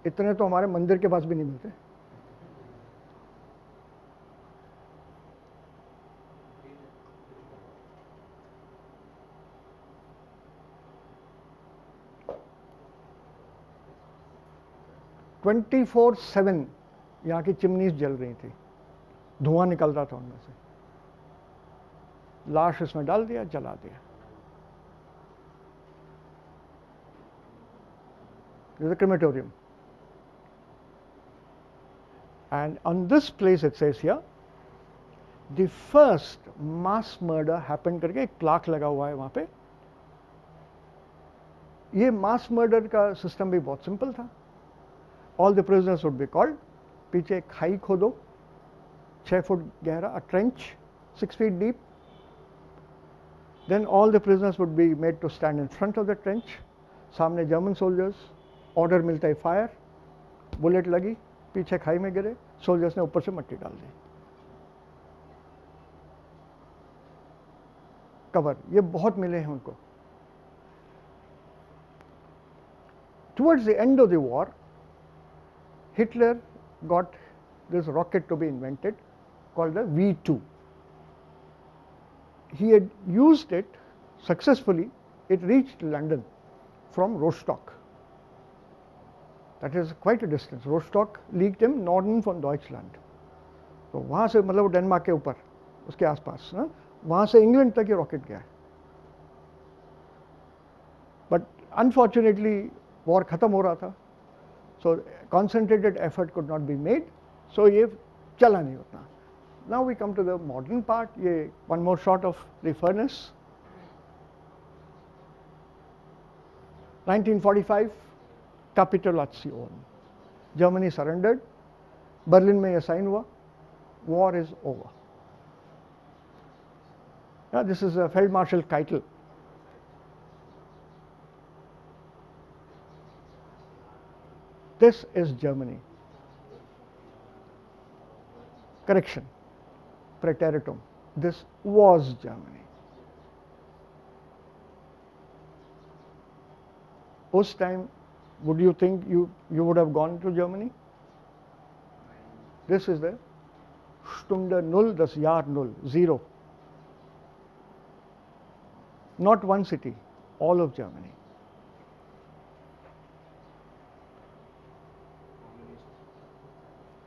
इतने तो हमारे मंदिर के पास भी नहीं मिलते. "24/7 यहाँ की चिमनीज जल रही थी, धुआं निकल रहा था उनमें से. लाश इसमें डाल दिया, जला दिया. This is a crematorium. And on this place it says here, the first mass murder happened करके एक प्लाक लगा हुआ है वहाँ पे. ये मास मर्डर का सिस्टम भी बहुत सिंपल था. All the prisoners would be called. पीछे एक खाई खोदो 6 फुट गहरा, a trench 6 feet deep. Then all the prisoners would be made to stand in front of the trench. सामने जर्मन सोल्जर्स, ऑर्डर मिलता है फायर, बुलेट लगी, पीछे खाई में गिरे, सोल्जर्स ने ऊपर से मट्टी डाल दी, कवर. ये बहुत मिले हैं उनको. Towards the end of the war, Hitler got this rocket to be invented called the V2. He had used it successfully. It reached London from Rostock. That is quite a distance. Rostock liegt im Norden von Deutschland. तो वहाँ से मतलब Denmark के ऊपर, उसके आसपास ना, वहाँ से इंग्लैंड तक ये रॉकेट गया. बट अनफॉर्चुनेटली वॉर ख़त्म हो रहा था, so concentrated effort could not be made, so ये चला नहीं उतना. Now we come to the modern part. ये one more shot of the furnace. 1945 Capitulation. Germany surrendered. Berlin में ये साइन हुआ. War is over. Yeah, this is Field Marshal Keitel. This is Germany. Correction. Praetoritum. This was Germany. Post time, would you think you would have gone to Germany? This is the Stunde Null, das Jahr Null, 0. Not one city, all of Germany.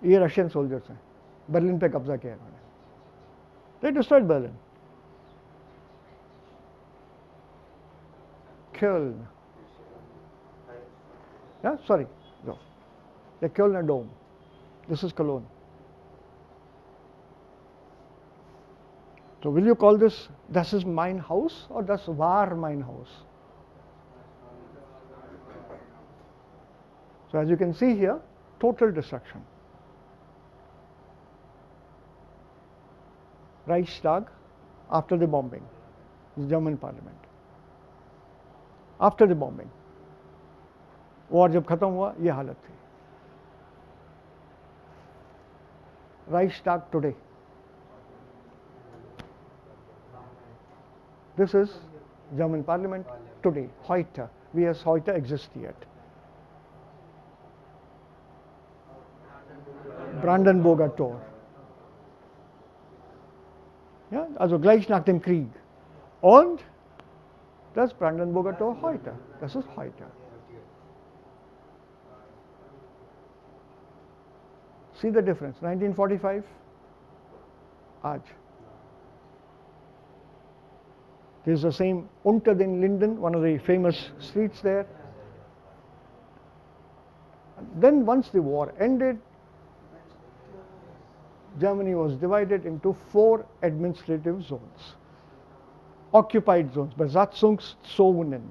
ये Russian soldiers हैं, Berlin पे कब्जा किया इन्होंने. They destroyed Berlin. Köln. Yeah, sorry. No. The Kölner Dome. This is Cologne. So will you call this is mein Haus or das war mein Haus? So as you can see here, total destruction. Reichstag after the bombing, the German parliament. After the bombing, war जब खत्म हुआ ये हालत थी. Reichstag today. This is German parliament today. Heute, wie es heute exists yet. Brandenburger Tor. Ja, also gleich nach dem Krieg. Und das Brandenburger Tor heute. Das ist heute. See the difference. 1945, आज. This is the same Unter den Linden, one of the famous streets there. Then once the war ended, Germany was divided into 4 administrative zones. Occupied zones, Besatzungszonen.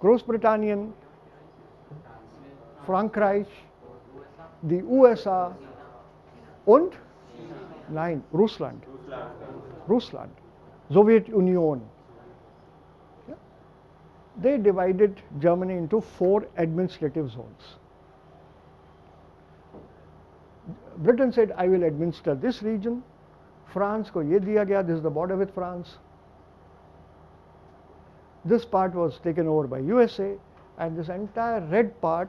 Großbritannien, Frankreich, die USA und nein, Russland. Russland, Soviet Union. Yeah. They divided Germany into 4 administrative zones. Britain said, I will administer this region. France को ये दिया गया, this is the border with France. This part was taken over by USA, and this entire red part,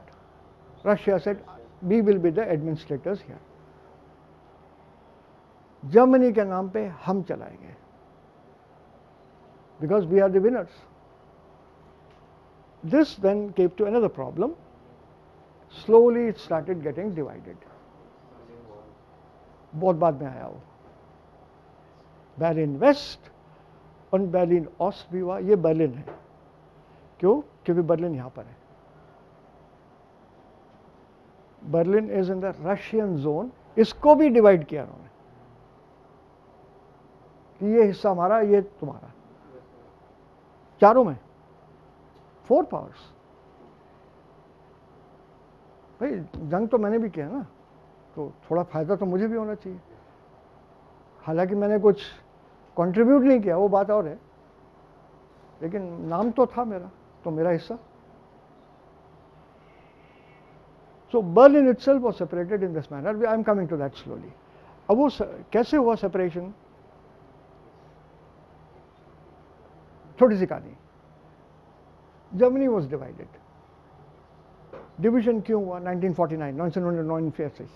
Russia said, we will be the administrators here. Germany के नाम पे हम चलाएंगे, because we are the winners. This then came to another problem. Slowly it started getting divided. बहुत बाद में आया वो. Berlin West और Berlin Ost भी हुआ. ये बर्लिन है. क्यों? क्योंकि बर्लिन यहाँ पर है. Berlin is in the Russian zone. इसको भी डिवाइड किया उन्होंने कि ये हिस्सा हमारा, ये तुम्हारा. चारों में 4 पावर्स. भाई जंग तो मैंने भी किया ना, तो थोड़ा फायदा तो मुझे भी होना चाहिए. हालांकि मैंने कुछ कंट्रीब्यूट नहीं किया, वो बात और है, लेकिन नाम तो था मेरा, तो मेरा हिस्सा. So Berlin itself was separated in this manner. I am coming to that slowly. अब वो कैसे हुआ separation? थोड़ी सी कहानी. Germany was divided. Division क्यों हुआ? 1949, 1949.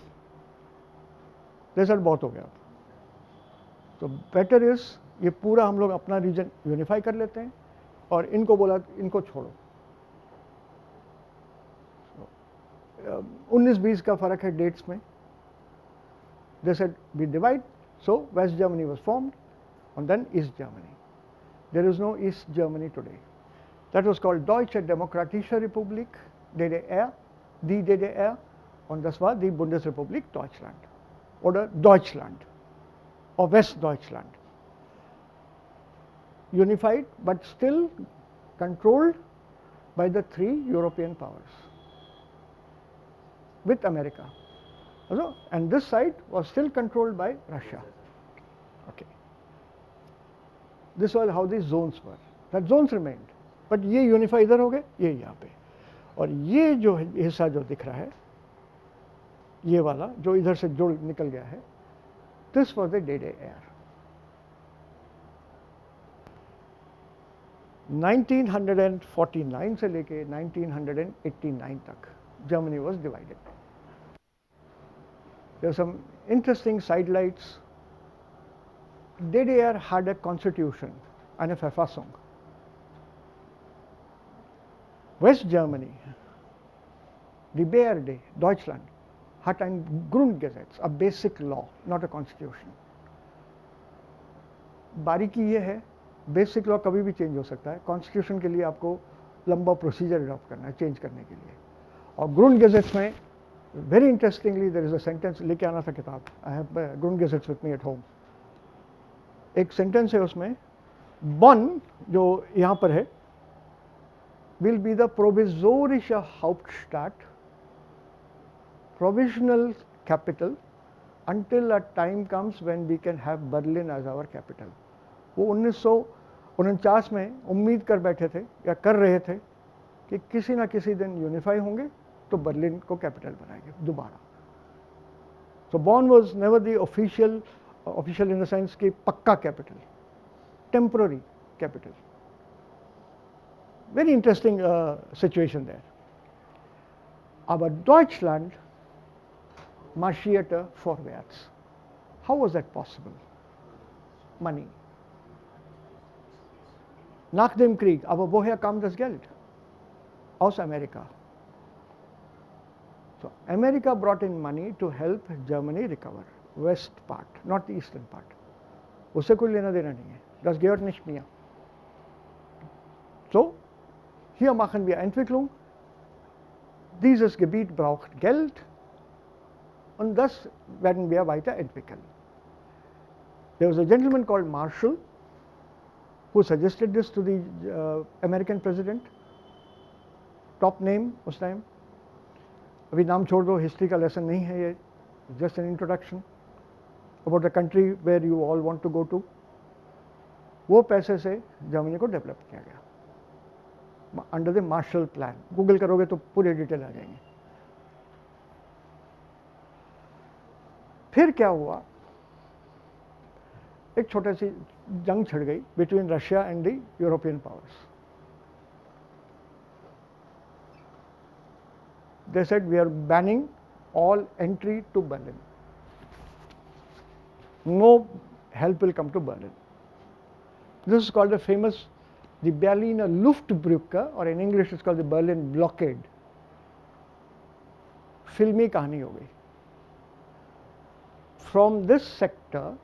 रिजल्ट बहुत हो गया. तो बेटर इज ये पूरा हम लोग अपना रीजन यूनिफाई कर लेते हैं, और इनको बोला इनको छोड़ो. 19-20 का फर्क है डेट्स में. They said we divide, so West Germany was formed, and then East Germany. There is no East Germany today. That was called Deutsche Demokratische Republik, DDR, die DDR, und das war die Bundesrepublik Deutschland oder Deutschland or Westdeutschland. Unified, but still controlled by the three European powers with America. And this side was still controlled by Russia. Okay. This was how these zones were. That zones remained. But ये unify इधर हो गए, ये यहाँ पे. और ये जो हिस्सा जो दिख रहा है, ये वाला जो इधर से जुड़ निकल गया है, this was the day-day air. 1949 से लेके 1989 तक Germany was divided. There are some interesting sidelights. DDR had a constitution, eine Verfassung. West Germany, die BRD, Deutschland, hat ein Grundgesetz, a basic law, not a constitution. बारीकी ये है, basic law कभी भी change हो सकता है. Constitution के लिए आपको लंबा प्रोसीजर अडॉप्ट करना है चेंज करने के लिए. और ग्रुंड गेजेट्स में very interestingly there is a sentence, लेके आना था किताब, आई हैव ग्रुंड गेजेट्स विथ मी एट होम. एक सेंटेंस है उसमें, बॉन जो यहाँ पर है, will be the provisorische Hauptstadt, provisional capital, until a time comes when we can have Berlin as our capital. वो 1949 में उम्मीद कर बैठे थे या कर रहे थे कि किसी ना किसी दिन यूनिफाई होंगे तो बर्लिन को कैपिटल बनाएंगे दोबारा. So Bonn was never the official in the sense कि पक्का capital, temporary capital. Very interesting situation there. Aber Deutschland marschierte vorwärts. How was that possible? Money. Nach dem Krieg, aber woher kam das Geld? Aus Amerika. So America brought in money to help Germany recover. West part, not the eastern part. उससे कोई लेना देना नहीं है. Das gehört nicht mehr. So, hier machen wir Entwicklung. Dieses Gebiet braucht Geld und das werden wir weiterentwickeln. There was a gentleman called Marshall who suggested this to the American president. Top name उस time. अभी नाम छोड़ दो, history का lesson नहीं है ये, just an introduction about the country where you all want to go to. वो पैसे से जर्मनी को डेवलप किया गया under the Marshall plan. Google करोगे तो पूरे डिटेल आ जाएंगे. फिर क्या हुआ, एक छोटी सी जंग छिड़ गई between Russia and the European powers. They said we are banning all entry to Berlin. No help will come to Berlin. This is called the famous, the Berliner Luftbrücke, or in English it's called the Berlin blockade. फिल्मी कहानी हो गई. From this sector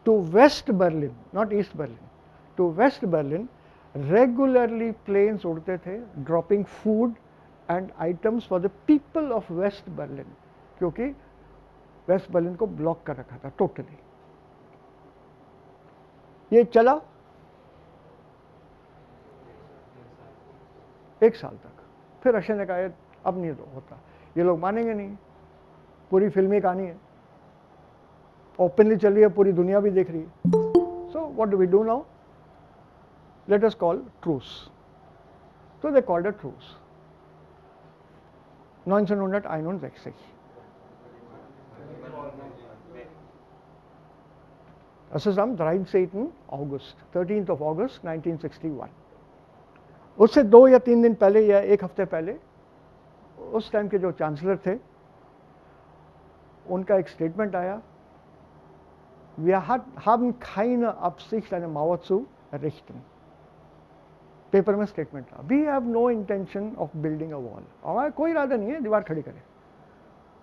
to West Berlin, not East Berlin, to West Berlin, regularly planes उड़ते थे, dropping food and items for the people of West Berlin, क्योंकि West Berlin को block कर रखा था टोटली. ये चला एक साल तक. फिर रशिया ने कहा अब नहीं होता, ये लोग मानेंगे नहीं. पूरी फिल्मी कहानी है, ओपनली चल रही है, पूरी दुनिया भी देख रही है. So what do we do now? Let us call truce. So they called a truce. 1961. Das ist am 13. August, 13th of August 1961. उससे 2 या 3 दिन पहले या एक हफ्ते पहले उस टाइम के जो चांसलर थे उनका एक स्टेटमेंट आया, Wir haben keine Absicht, eine Mauer zu errichten. Paper में स्टेटमेंट था, we have no intention of building a wall. हमारा कोई इरादा नहीं है दीवार खड़ी करें.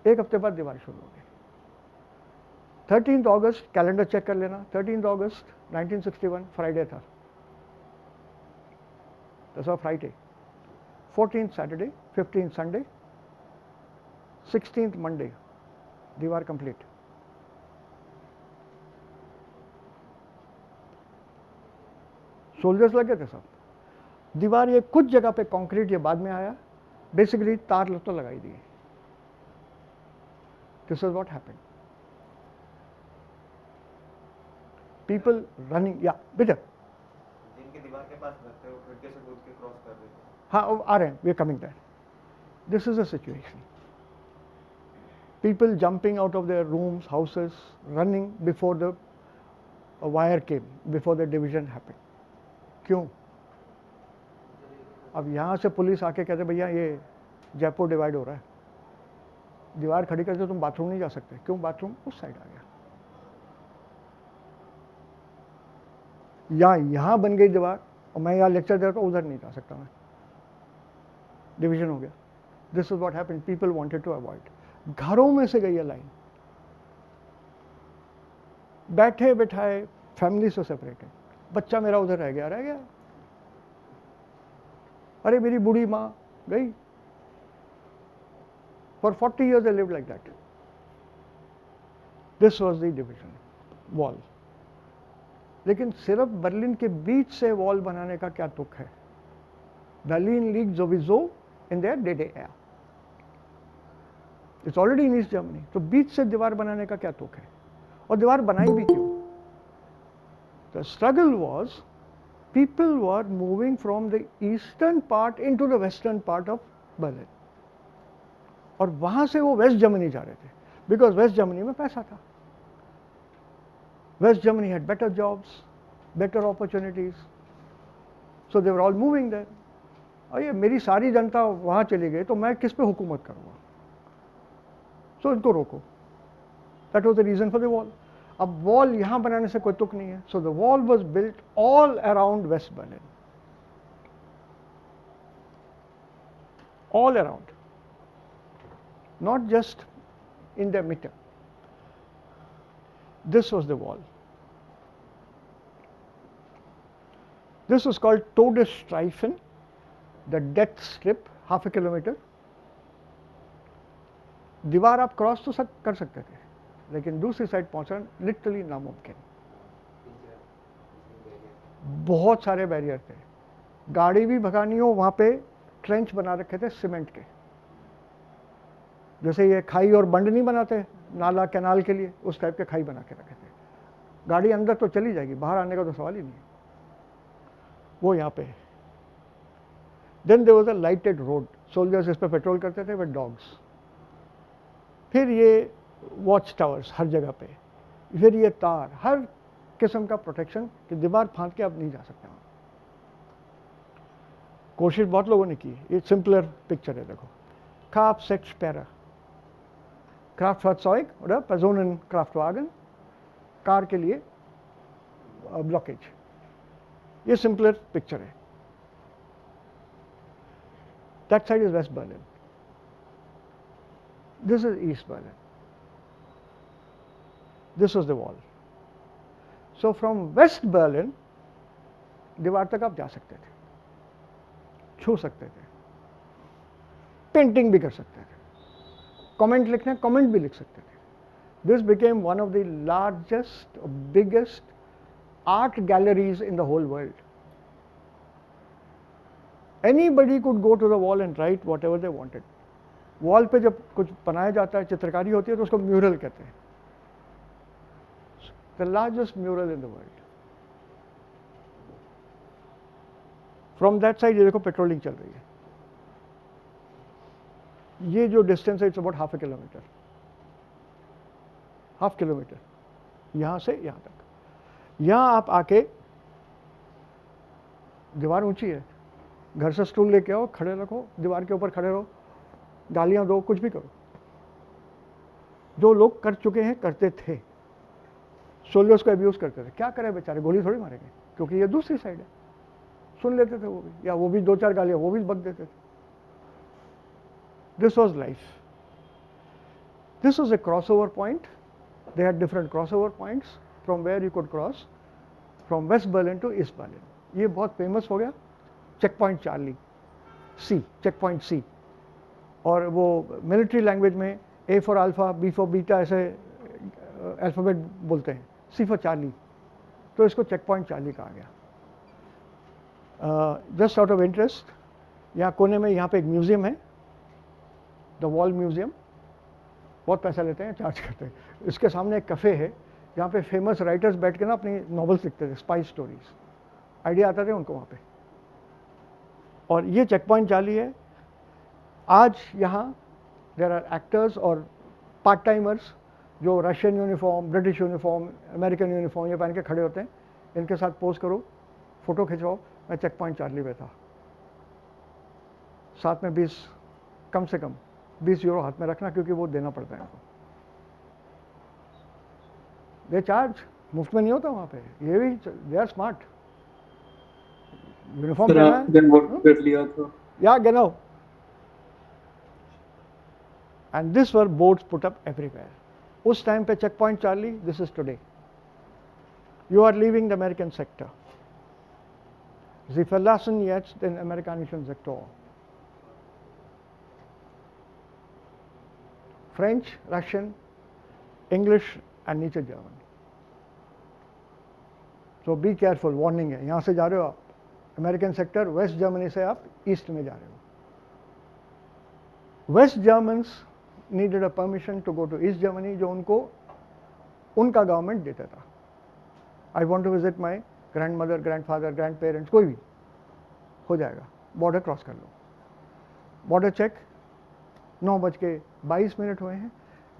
एक हफ्ते बाद दीवार शुरू हो गई. 13 अगस्त, कैलेंडर चेक कर लेना, 13 अगस्त 1961 फ्राइडे था. That's a Friday. 14th Saturday, 15th Sunday, 16th Monday, दीवार कंप्लीट. सोल्जर्स लगे थे सब. दीवार ये कुछ जगह पे कंक्रीट ये बाद में आया, बेसिकली तार तो लगाई दिए. This is what happened. People running, yeah, बेटा. जिनके दीवार के पास घर थे वो खिड़की से कूद के क्रॉस कर रहे थे. हाँ, आ रहे हैं, we are coming there. This is a situation. People jumping out of their rooms, houses, running before the wire came, before the division happened. क्यों? अब यहाँ से पुलिस आके कहते भैया ये जयपुर डिवाइड हो रहा है, दीवार खड़ी करके तुम बाथरूम नहीं जा सकते. क्यों? बाथरूम उस साइड आ गया. या यहाँ बन गई दीवार और मैं यहाँ लेक्चर दे रहा हूँ, उधर नहीं जा सकता मैं, डिवीजन हो गया. This is what happened. People wanted to avoid. घरों में से गई है लाइन, बैठे बैठाए फैमिली से सेपरेटेड. बच्चा मेरा उधर रह गया. अरे मेरी बूढ़ी माँ गई. For 40 years they lived like that. This was the division wall. लेकिन सिर्फ बर्लिन के बीच से वॉल बनाने का क्या तुक है? Berlin liegt sowieso in der DDR. It's already in East Germany. तो बीच से दीवार बनाने का क्या तुक है? और दीवार बनाई भी क्यों? The struggle was people were moving from the eastern part into the western part of Berlin. और वहां से वो वेस्ट जर्मनी जा रहे थे, बिकॉज वेस्ट जर्मनी में पैसा था. West Germany had better jobs, better opportunities, so they were all moving there. और ये मेरी सारी जनता वहां चली गई तो मैं किस पे हुकूमत करूंगा? सो इनको रोको. That was the reason for the wall. अब वॉल यहां बनाने से कोई तुक नहीं है. So the wall was built all around West Berlin, all around, not just in the Mitte. This was the wall. This was called Todesstreifen, the death strip, half a kilometer. दीवार आप cross तो कर सकते थे, लेकिन दूसरी side पहुंचना literally नामुमकिन. बहुत सारे बैरियर थे. गाड़ी भी भगानी हो वहां पे ट्रेंच बना रखे थे सीमेंट के, जैसे ये खाई और बंड नहीं बनाते नाला कैनाल के लिए, उस टाइप के खाई बना के रखे थे. गाड़ी अंदर तो चली जाएगी, बाहर आने का तो सवाल ही नहीं. वो यहाँ पे है. Then there was a lighted road. Soldiers इस पे पेट्रोल करते थे विद डॉग्स. फिर ये वॉच टावर्स हर जगह पे, फिर ये तार, हर किस्म का प्रोटेक्शन कि दीवार फांद के आप नहीं जा सकते. कोशिश बहुत लोगों ने की. ये सिंपलर पिक्चर है, देखो. Kraftwerksperre, Kraftfahrzeug oder Personenkraftwagen, car के लिए ब्लॉकेज. ये सिंपलर पिक्चर है. That side is West Berlin, this is East Berlin. This was the wall. So from West Berlin दीवार तक आप जा सकते थे, छू सकते थे, पेंटिंग भी कर सकते थे, कमेंट लिखना कमेंट भी लिख सकते थे. This became one of the largest biggest art galleries in the whole world. Anybody could go to the wall and write whatever they wanted. Wall पे जब कुछ बनाया जाता है, चित्रकारी होती है, तो उसको म्यूरल कहते हैं. The largest mural in the world. From that side ये देखो पेट्रोलिंग चल रही है. ये जो डिस्टेंस है it's about half A kilometre, half kilometre यहां से यहां तक. यहां आप आके, दीवार ऊंची है, घर से स्टूल लेके आओ, खड़े रखो, दीवार के ऊपर खड़े रहो, गालियां दो, कुछ भी करो. जो लोग कर चुके हैं, करते थे. सोल्जर्स को अब्यूज करते थे. क्या करें बेचारे, गोली थोड़ी मारेंगे, क्योंकि ये दूसरी साइड है. सुन लेते थे वो भी, या वो भी दो चार गालियां वो भी बक देते थे. This was life. This was a crossover point. They had different crossover points from where you could cross from West Berlin to East Berlin. ये बहुत फेमस हो गया, चेक पॉइंट चार्ली, सी, चेक पॉइंट सी. और वो मिलिट्री लैंग्वेज में A for alpha, B for beta ऐसे alphabet बोलते हैं, C फॉर चार्ली. तो इसको चेक पॉइंट चार्ली कहा गया. जस्ट आउट ऑफ इंटरेस्ट, यहाँ कोने में यहाँ पे एक म्यूज़ियम है, द वॉल म्यूज़ियम, बहुत पैसा लेते हैं, चार्ज करते हैं। इसके सामने एक कैफ़े है जहाँ पे फेमस राइटर्स बैठ के ना अपनी नॉवेल्स लिखते थे, स्पाई स्टोरीज, आइडिया आता था उनको वहाँ पे। और ये चेक पॉइंट चार्ली है। आज यहाँ देर आर एक्टर्स और पार्ट टाइमर्स जो Russian uniform, British uniform, American uniform ये पहन के खड़े होते हैं, इनके साथ पोज करो, फोटो खिंचवाओ। मैं चेक पॉइंट चार्ली पे था, साथ में 20 कम से कम 20 यूरो हाथ में रखना, क्योंकि वो देना पड़ता है इनको। दे चार्ज, मुफ्त में नहीं होता वहाँ पे। ये भी they are smart, uniform sir पहना आपने वोट कर लिया था। या गेनो। And this were boards put up everywhere. उस टाइम पे checkpoint Charlie, this is today. You are leaving the American sector, Sie verlassen jetzt den amerikanischen Sektor. French, Russian, English and नीचे German. So be careful, warning है। यहाँ से जा रहे हो आप अमेरिकन सेक्टर, वेस्ट जर्मनी से आप ईस्ट में जा रहे हो। West Germans needed a permission to go to East Germany, जो उनको उनका गवर्नमेंट देता था। I want to visit my grandmother, grandfather, grandparents, कोई भी हो जाएगा, बॉर्डर क्रॉस कर लो। बॉर्डर चेक 9:22 हुए हैं।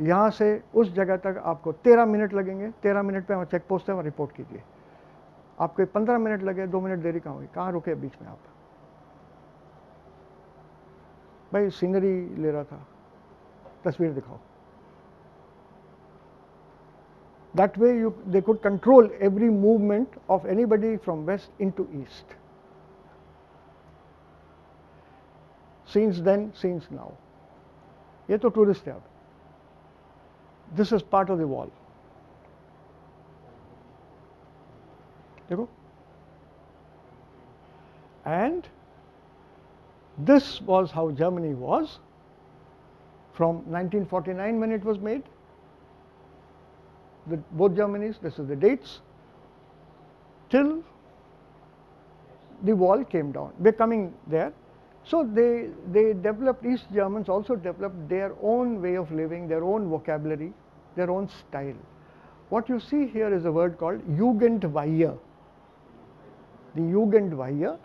यहाँ से उस जगह तक आपको 13 मिनट लगेंगे। 13 मिनट पे वहाँ चेक पोस्ट है, वहाँ रिपोर्ट कीजिए। आपको 15 मिनट लगे, 2 मिनट देरी कहाँ हुई, कहाँ रुके बीच में आप? भाई सीनरी ले रहा था, तस्वीर दिखाओ। That way they could control every movement of anybody from west into east. Since then, since now. ये तो टूरिस्ट है अब। This is part of the wall. देखो। And this was how Germany was from 1949 when it was made. Both Germanys, this is the dates, till the wall came down. We're coming there. So they developed, East Germans also developed their own way of living, their own vocabulary, their own style. What you see here is a word called Jugendweihe. The Jugendweihe.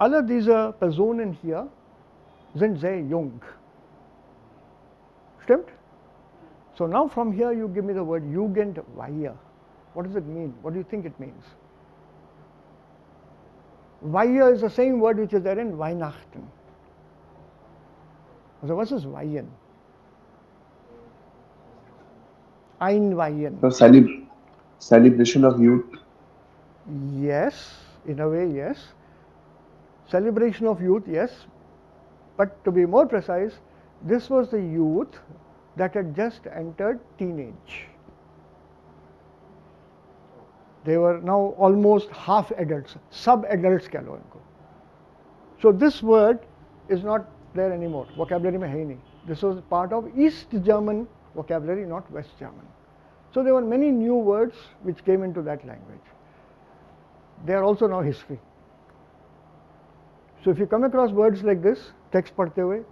Alle diese Personen hier sind sehr jung. Stimmt? So now from here you give me the word Jugendweihe. What does it mean? What do you think it means? Weihe is the same word which is there in Weihnachten. So what is Weihen? Einweihen. So celebration of youth. Yes, in a way, yes. Celebration of youth, yes. But to be more precise, this was the youth that had just entered teenage. They were now almost half adults, sub-adults कह लो इनको. So this word is not there anymore. Vocabulary में है ही नहीं. This was part of East German vocabulary, not West German. So there were many new words which came into that language. They are also now history. So if you come across words like this, text पढ़ते हुए,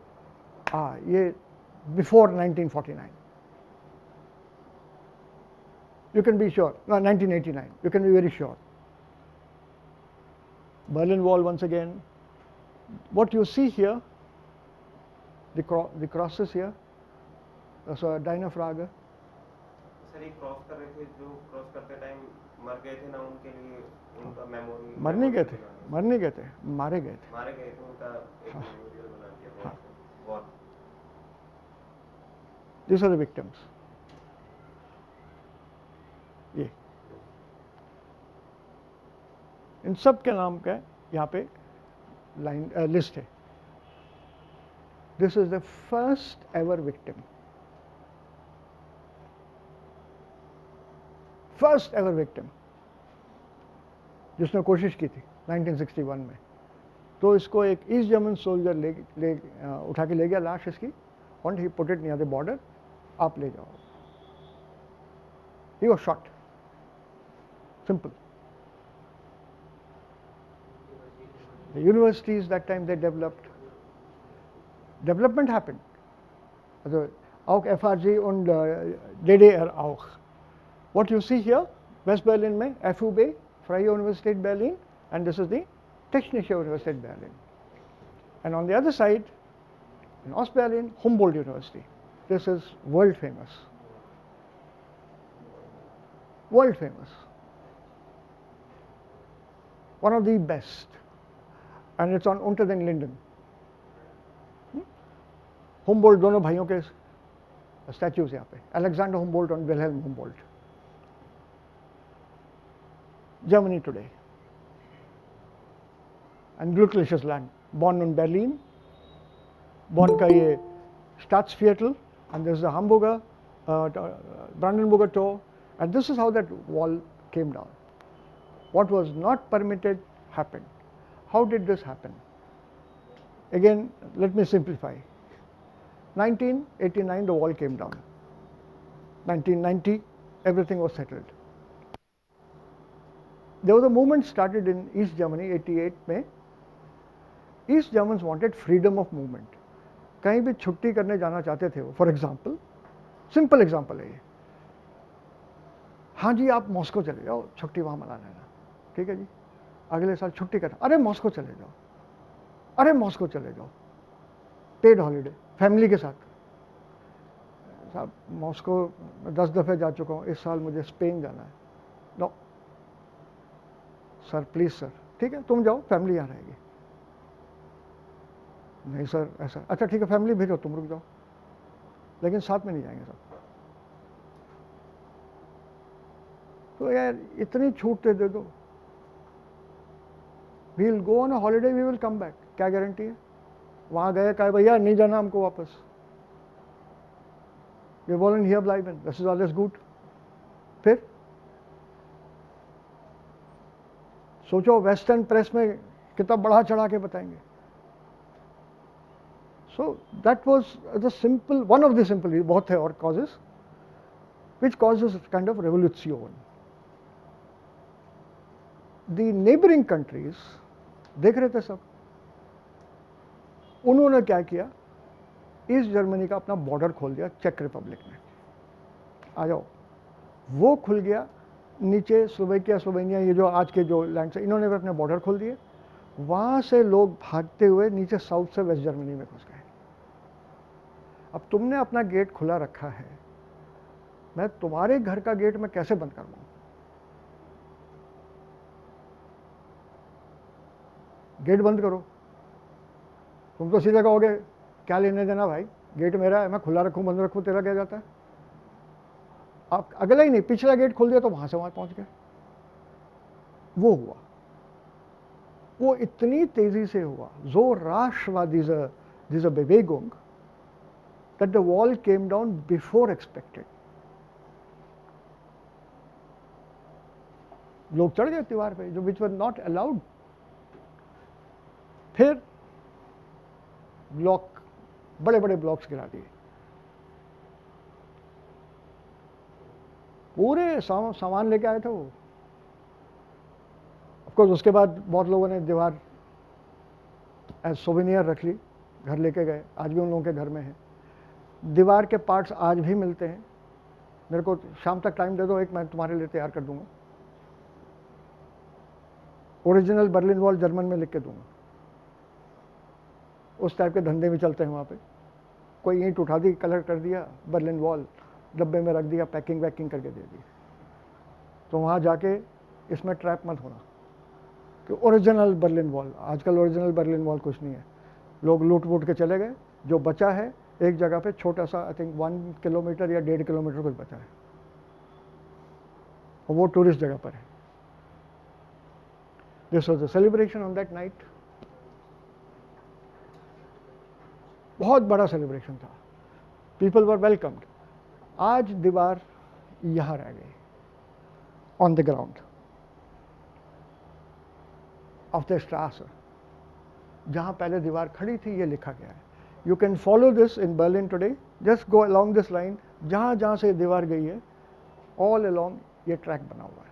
ये before 1949. You can be sure. No, 1989. You can be very sure. Berlin Wall once again. What you see here, the crosses here. So Dinafrage. Sir ये cross कर रहे थे, जो cross करते time मर गए थे ना, उनके लिए उनका मेमोरी। मर नहीं गए थे, मर नहीं गए थे, मारे गए थे। मारे गए थे, उनका एक मेमोरियल बना दिया। हाँ। War. These are the victims. ये इन सब के नाम का यहाँ पे लाइन लिस्ट है. This is the first ever victim. First ever victim जिसने कोशिश की थी 1961 में. तो इसको एक ईस्ट जर्मन सोल्जर उठा के ले गया लाश इसकी, and he put it near the border. आप ले जाओ. He was shot. Simple. The universities that time they developed. Development happened. Also auch FRG und DDR auch. What you see here, West Berlin में FUB, Freie Universität Berlin, and this is the Technische Universität Berlin. And on the other side, in Ostberlin, Humboldt University. This is world famous. World famous. One of the best. And it's on Unter den Linden. Humboldt दोनों भाइयों के statues यहाँ पे, Alexander Humboldt और Wilhelm Humboldt. Germany today. And glückliches Land. Bonn und Berlin. Bonn का ये Staatsviertel, and this is the Hamburger, Brandenburger Tor, and this is how that wall came down. What was not permitted happened. How did this happen? Again, let me simplify. 1989, the wall came down. 1990, everything was settled. There was a movement started in East Germany, 88 में. East Germans wanted freedom of movement. कहीं भी छुट्टी करने जाना चाहते थे वो. For example, simple example है ये. हाँ जी, आप मॉस्को चले जाओ, छुट्टी वहाँ मना लेना. ठीक है जी, अगले साल छुट्टी करना. अरे मॉस्को चले जाओ, अरे मॉस्को चले जाओ, पेड हॉलीडे फैमिली के साथ. साहब मॉस्को 10 दफ़े जा चुका हूँ, इस साल मुझे स्पेन जाना है. नो सर, प्लीज़ सर, ठीक है तुम जाओ, फैमिली यहाँ रहेगी. नहीं सर ऐसा, अच्छा ठीक है फैमिली भेजो, तुम रुक जाओ, लेकिन साथ में नहीं जाएंगे सब. तो यार इतनी छूट दे दो. We will go on a holiday, we will come back. क्या गारंटी है? वहाँ गए कहा भैया नहीं जाना हमको वापस. वी वॉल्न हियर ब्लाइबन, दिस इज ऑलवेज गुड. फिर सोचो वेस्टर्न प्रेस में कितना बढ़ा चढ़ा के बताएंगे. So that was the simple, one of the simple, बहुत है और causes, which causes kind of revolution. The neighboring countries देख रहे थे सब, उन्होंने क्या किया, ईस्ट जर्मनी का अपना बॉर्डर खोल दिया चेक रिपब्लिक में. आ जाओ, वो खुल गया. नीचे स्लोवेनिया ये जो आज के जो लैंड से, इन्होंने भी अपने बॉर्डर खोल दिए. वहाँ से लोग भागते हुए नीचे साउथ से वेस्ट जर्मनी में घुस गए. अब तुमने अपना गेट खुला रखा है, मैं तुम्हारे घर का गेट मैं कैसे बंद करवाऊं? गेट बंद करो. तुम तो सीधे कहोगे क्या लेने देना भाई, गेट मेरा है, मैं खुला रखूं बंद रखूं, तेरा क्या जाता है. आप अगला ही नहीं, पिछला गेट खोल दिया तो वहां से वहां पहुंच गए. वो हुआ, वो इतनी तेजी से हुआ, so rasch war diese Bewegung, that the wall came down before expected. लोग चढ़ गए दीवार पे, जो which were not allowed. फिर ब्लॉक, बड़े बड़े ब्लॉक्स गिरा दिए. पूरे सामान लेके आए थे वो. ऑफकोर्स उसके बाद बहुत लोगों ने दीवार एज सोवेनियर रख ली, घर लेके गए. आज भी उन लोगों के घर में है. दीवार के पार्ट्स आज भी मिलते हैं. मेरे को शाम तक टाइम दे दो, एक मैं तुम्हारे लिए तैयार कर दूंगा. ओरिजिनल बर्लिन वॉल जर्मन में लिख के दूंगा. उस टाइप के धंधे भी चलते हैं वहाँ पे. कोई ईंट उठा दी, कलर कर दिया, बर्लिन वॉल डब्बे में रख दिया, पैकिंग वैकिंग करके दे दी. तो वहाँ जाके इसमें ट्रैप मत होना कि ओरिजिनल बर्लिन वॉल. आजकल ओरिजिनल बर्लिन वॉल कुछ नहीं है. लोग लूट वूट के चले गए. जो बचा है एक जगह पे छोटा सा, आई थिंक 1 किलोमीटर या 1.5 किलोमीटर कुछ बचा है, और वो टूरिस्ट जगह पर है. This was the celebration on that night. बहुत बड़ा सेलिब्रेशन था. People were welcomed. आज दीवार यहां रह गई, on the ground of the स्ट्रासे. जहां पहले दीवार खड़ी थी ये लिखा गया है. You can follow this in Berlin today. Just go along this line, जहां जहां से दीवार गई है ऑल अलोंग ये ट्रैक बना हुआ है.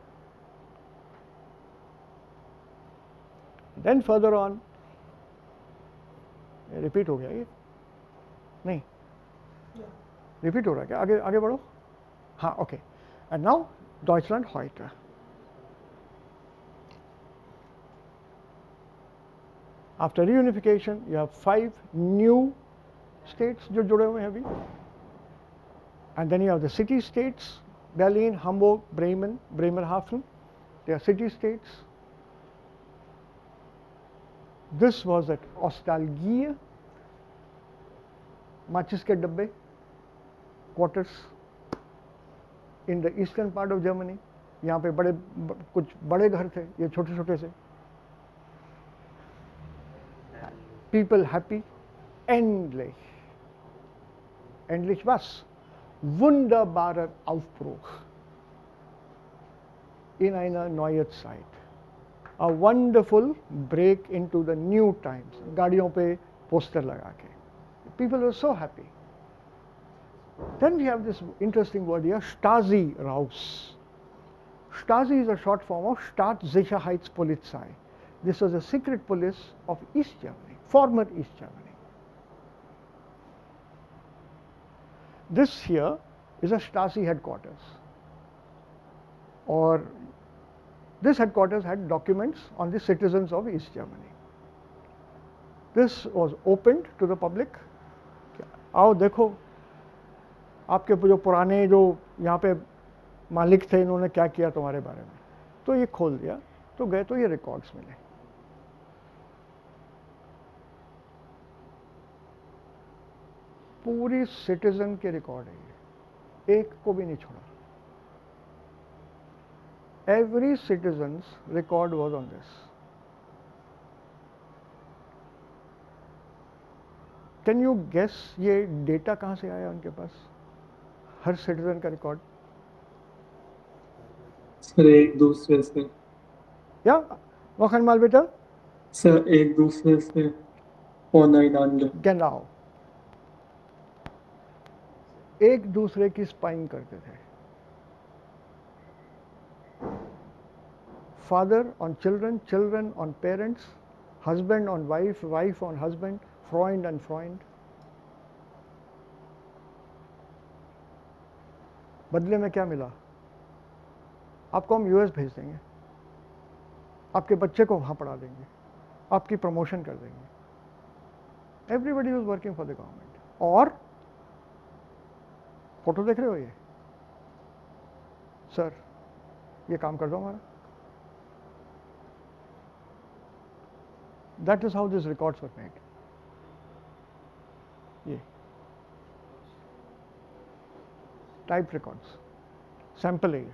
देन फर्दर ऑन रिपीट हो गया ये? नहीं रिपीट हो रहा है क्या? आगे आगे बढ़ो. हाँ, ओके. एंड नाउ डॉइचलैंड heute. After reunification, you have 5 new states जो जुड़े हुए हैं अभी. And then you have the city states, Berlin, Hamburg, Bremen, Bremerhaven. They are city states. This was at Ostalgie, माचिस के डब्बे, quarters in the eastern part of Germany. यहाँ पे कुछ बड़े घर थे, ये छोटे छोटे से. People happy, endlich. Endlich was? Wunderbarer Aufbruch in einer neuen Zeit. A wonderful break into the new times. गाड़ियों पे पोस्टर लगा के. People were so happy. Then we have this interesting word here, Stasi raus. Stasi is a short form of Staatssicherheitspolizei. This was a secret police of East Germany, former East Germany. This here is a Stasi headquarters. Or this headquarters had documents on the citizens of East Germany. This was opened to the public. आओ देखो आपके जो पुराने जो यहाँ पे मालिक थे इन्होंने क्या किया तुम्हारे बारे में. तो ये खोल दिया तो गए तो ये रिकॉर्ड्स मिले. पूरी सिटीजन के रिकॉर्ड है ये, एक को भी नहीं छोड़ा. Every citizen's record was on this. Can you guess ये डेटा कहाँ से आया उनके पास? हर सिटीजन का रिकॉर्ड. सर एक दूसरे से. या noch einmal bitte? सर एक दूसरे से voneinander. Genau. एक दूसरे की स्पाइंग करते थे. Father on children, children on parents, husband on wife, wife on husband, Freund and Freund. बदले में क्या मिला? आपको हम यूएस भेज देंगे, आपके बच्चे को वहाँ पढ़ा देंगे, आपकी प्रमोशन कर देंगे. Everybody was working for the government. और फोटो देख रहे हो ये? सर ये काम कर दो हमारा. That is how these records were made. ये टाइप रिकॉर्ड्स, सैंपल है ये.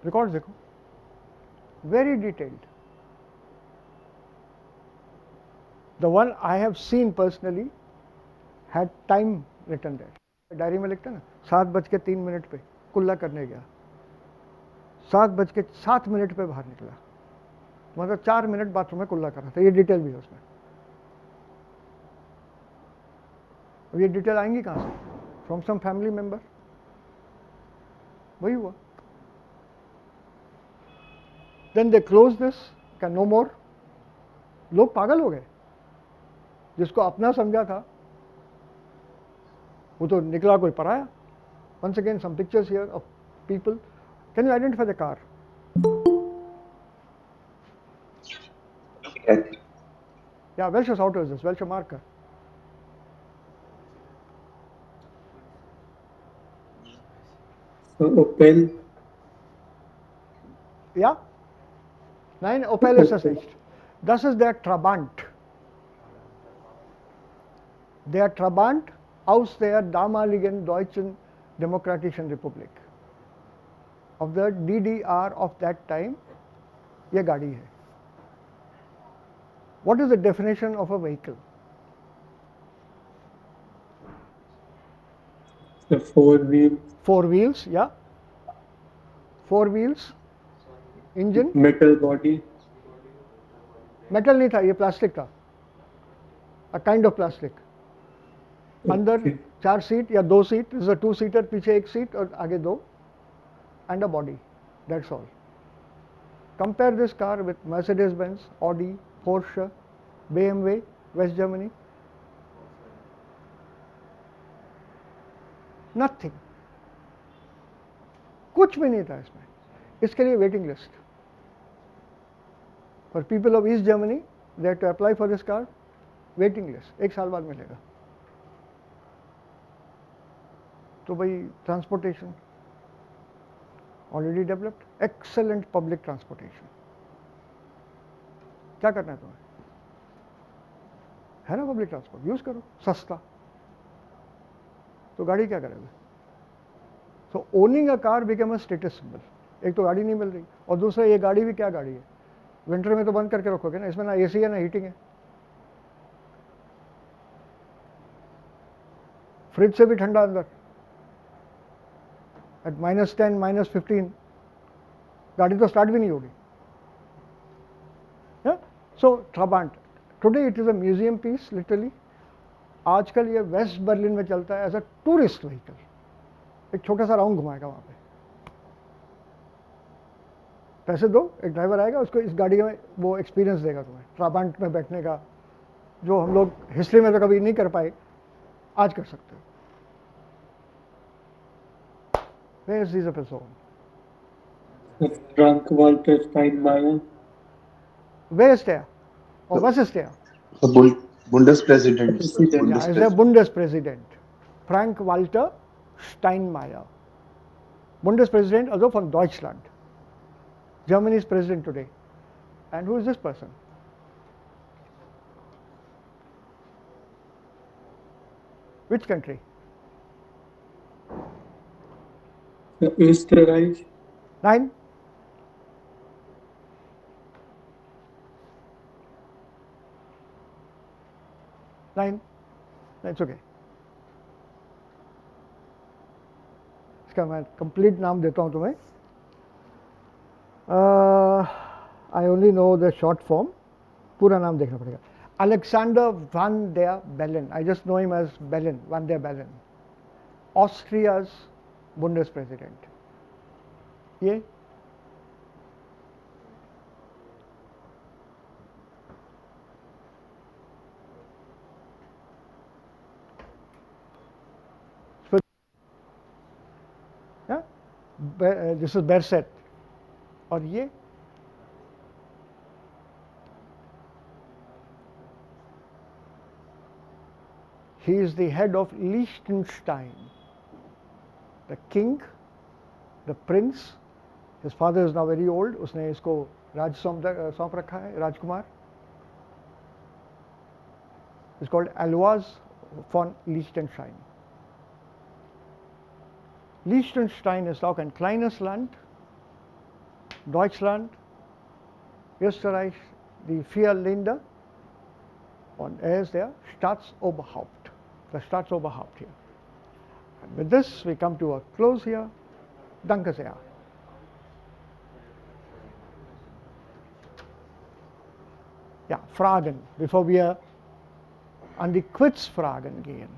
रिकॉर्ड्स देखो, very detailed. The one I have seen personally had time written there. Diary में लिखते हैं ना 7:03 पे कुल्ला करने गया, 7:07 पे बाहर निकला, मतलब 4 मिनट बाथरूम में कुल्ला कर रहा था. ये डिटेल भी है उसमें. अब ये डिटेल आएंगी कहाँ से? From some family member. वही हुआ. Then they close this, can no more. लोग पागल हो गए. जिसको अपना समझा था वो तो निकला कोई पराया. Once again, some pictures here of people. Can you identify the car? Yeah, welches Auto ist das? Welche Marke? Opel. Ja? Nein, Opel ist das nicht. Das ist der Trabant. Der Trabant aus der damaligen Deutschen Demokratischen Republik. Of the DDR of that time, ये गाड़ी है. What is the definition of a vehicle? The four wheels. 4 wheels, yeah. 4 wheels. Engine. Metal body. Metal नहीं था, ये plastic था. A kind of plastic. अंदर 4 seat या 2 seat, is a 2 seater, पीछे 1 सीट और आगे 2, and a body. That's all. Compare this car with Mercedes-Benz, Audi, Porsche, BMW, West Germany. Nothing. कुछ भी नहीं था इसमें. इसके लिए waiting list. For people of East Germany, they have to apply for this car. Waiting list 1 साल बाद मिलेगा. तो भाई transportation already developed, excellent public transportation. क्या करना है तुम्हें? है ना पब्लिक ट्रांसपोर्ट, यूज करो, सस्ता. तो गाड़ी क्या करेगा? So owning a car become a status symbol. एक तो गाड़ी नहीं मिल रही, और दूसरा ये गाड़ी भी क्या गाड़ी है? विंटर में तो बंद करके रखोगे ना, इसमें ना एसी है ना हीटिंग है. फ्रिज से भी ठंडा अंदर, एट -10, -15 गाड़ी तो स्टार्ट भी नहीं होगी. So Trabant today it is a museum piece literally. आजकल ये वेस्ट बर्लिन में चलता है एज अ टूरिस्ट व्हीकल. एक छोटा सा राउंड घुमाएगा वहां पे. पैसे दो, एक ड्राइवर आएगा, उसको इस गाड़ी में वो एक्सपीरियंस देगा तुम्हें, ट्राबांट में बैठने का, जो हम लोग हिस्ट्री में तो कभी नहीं कर पाए, आज कर सकते हो. Where is dieser Person? Frank-Walter Steinmeier. Wer ist der? Or was ist der? The Bundespräsident. President. Yeah, is der Bundespräsident. Frank-Walter Steinmeier. Bundespräsident, also von Deutschland. Germany is president today. And who is this person? Which country? Österreich. Nein? Nein? It's okay. इसका मैं complete नाम देता हूँ तुम्हें. I only know the short form, पूरा नाम देखना पड़ेगा. Alexander van der Bellen. I just know him as Bellen, van der Bellen. Austria's Bundes president. ये दिस इज बेरसेट. और ये he is the head of Liechtenstein, the king, the prince. His father is now very old. उसने इसको राज सौंप रखा है, राजकुमार. It's called Alois von Liechtenstein. Liechtenstein ist auch ein kleines Land. Deutschland, Österreich, die 4 Länder. Und ist der Staatsoberhaupt, the Staatsoberhaupt here. And with this, we come to a close here. Danke sehr. Ja, Fragen, bevor wir an die Quizfragen gehen.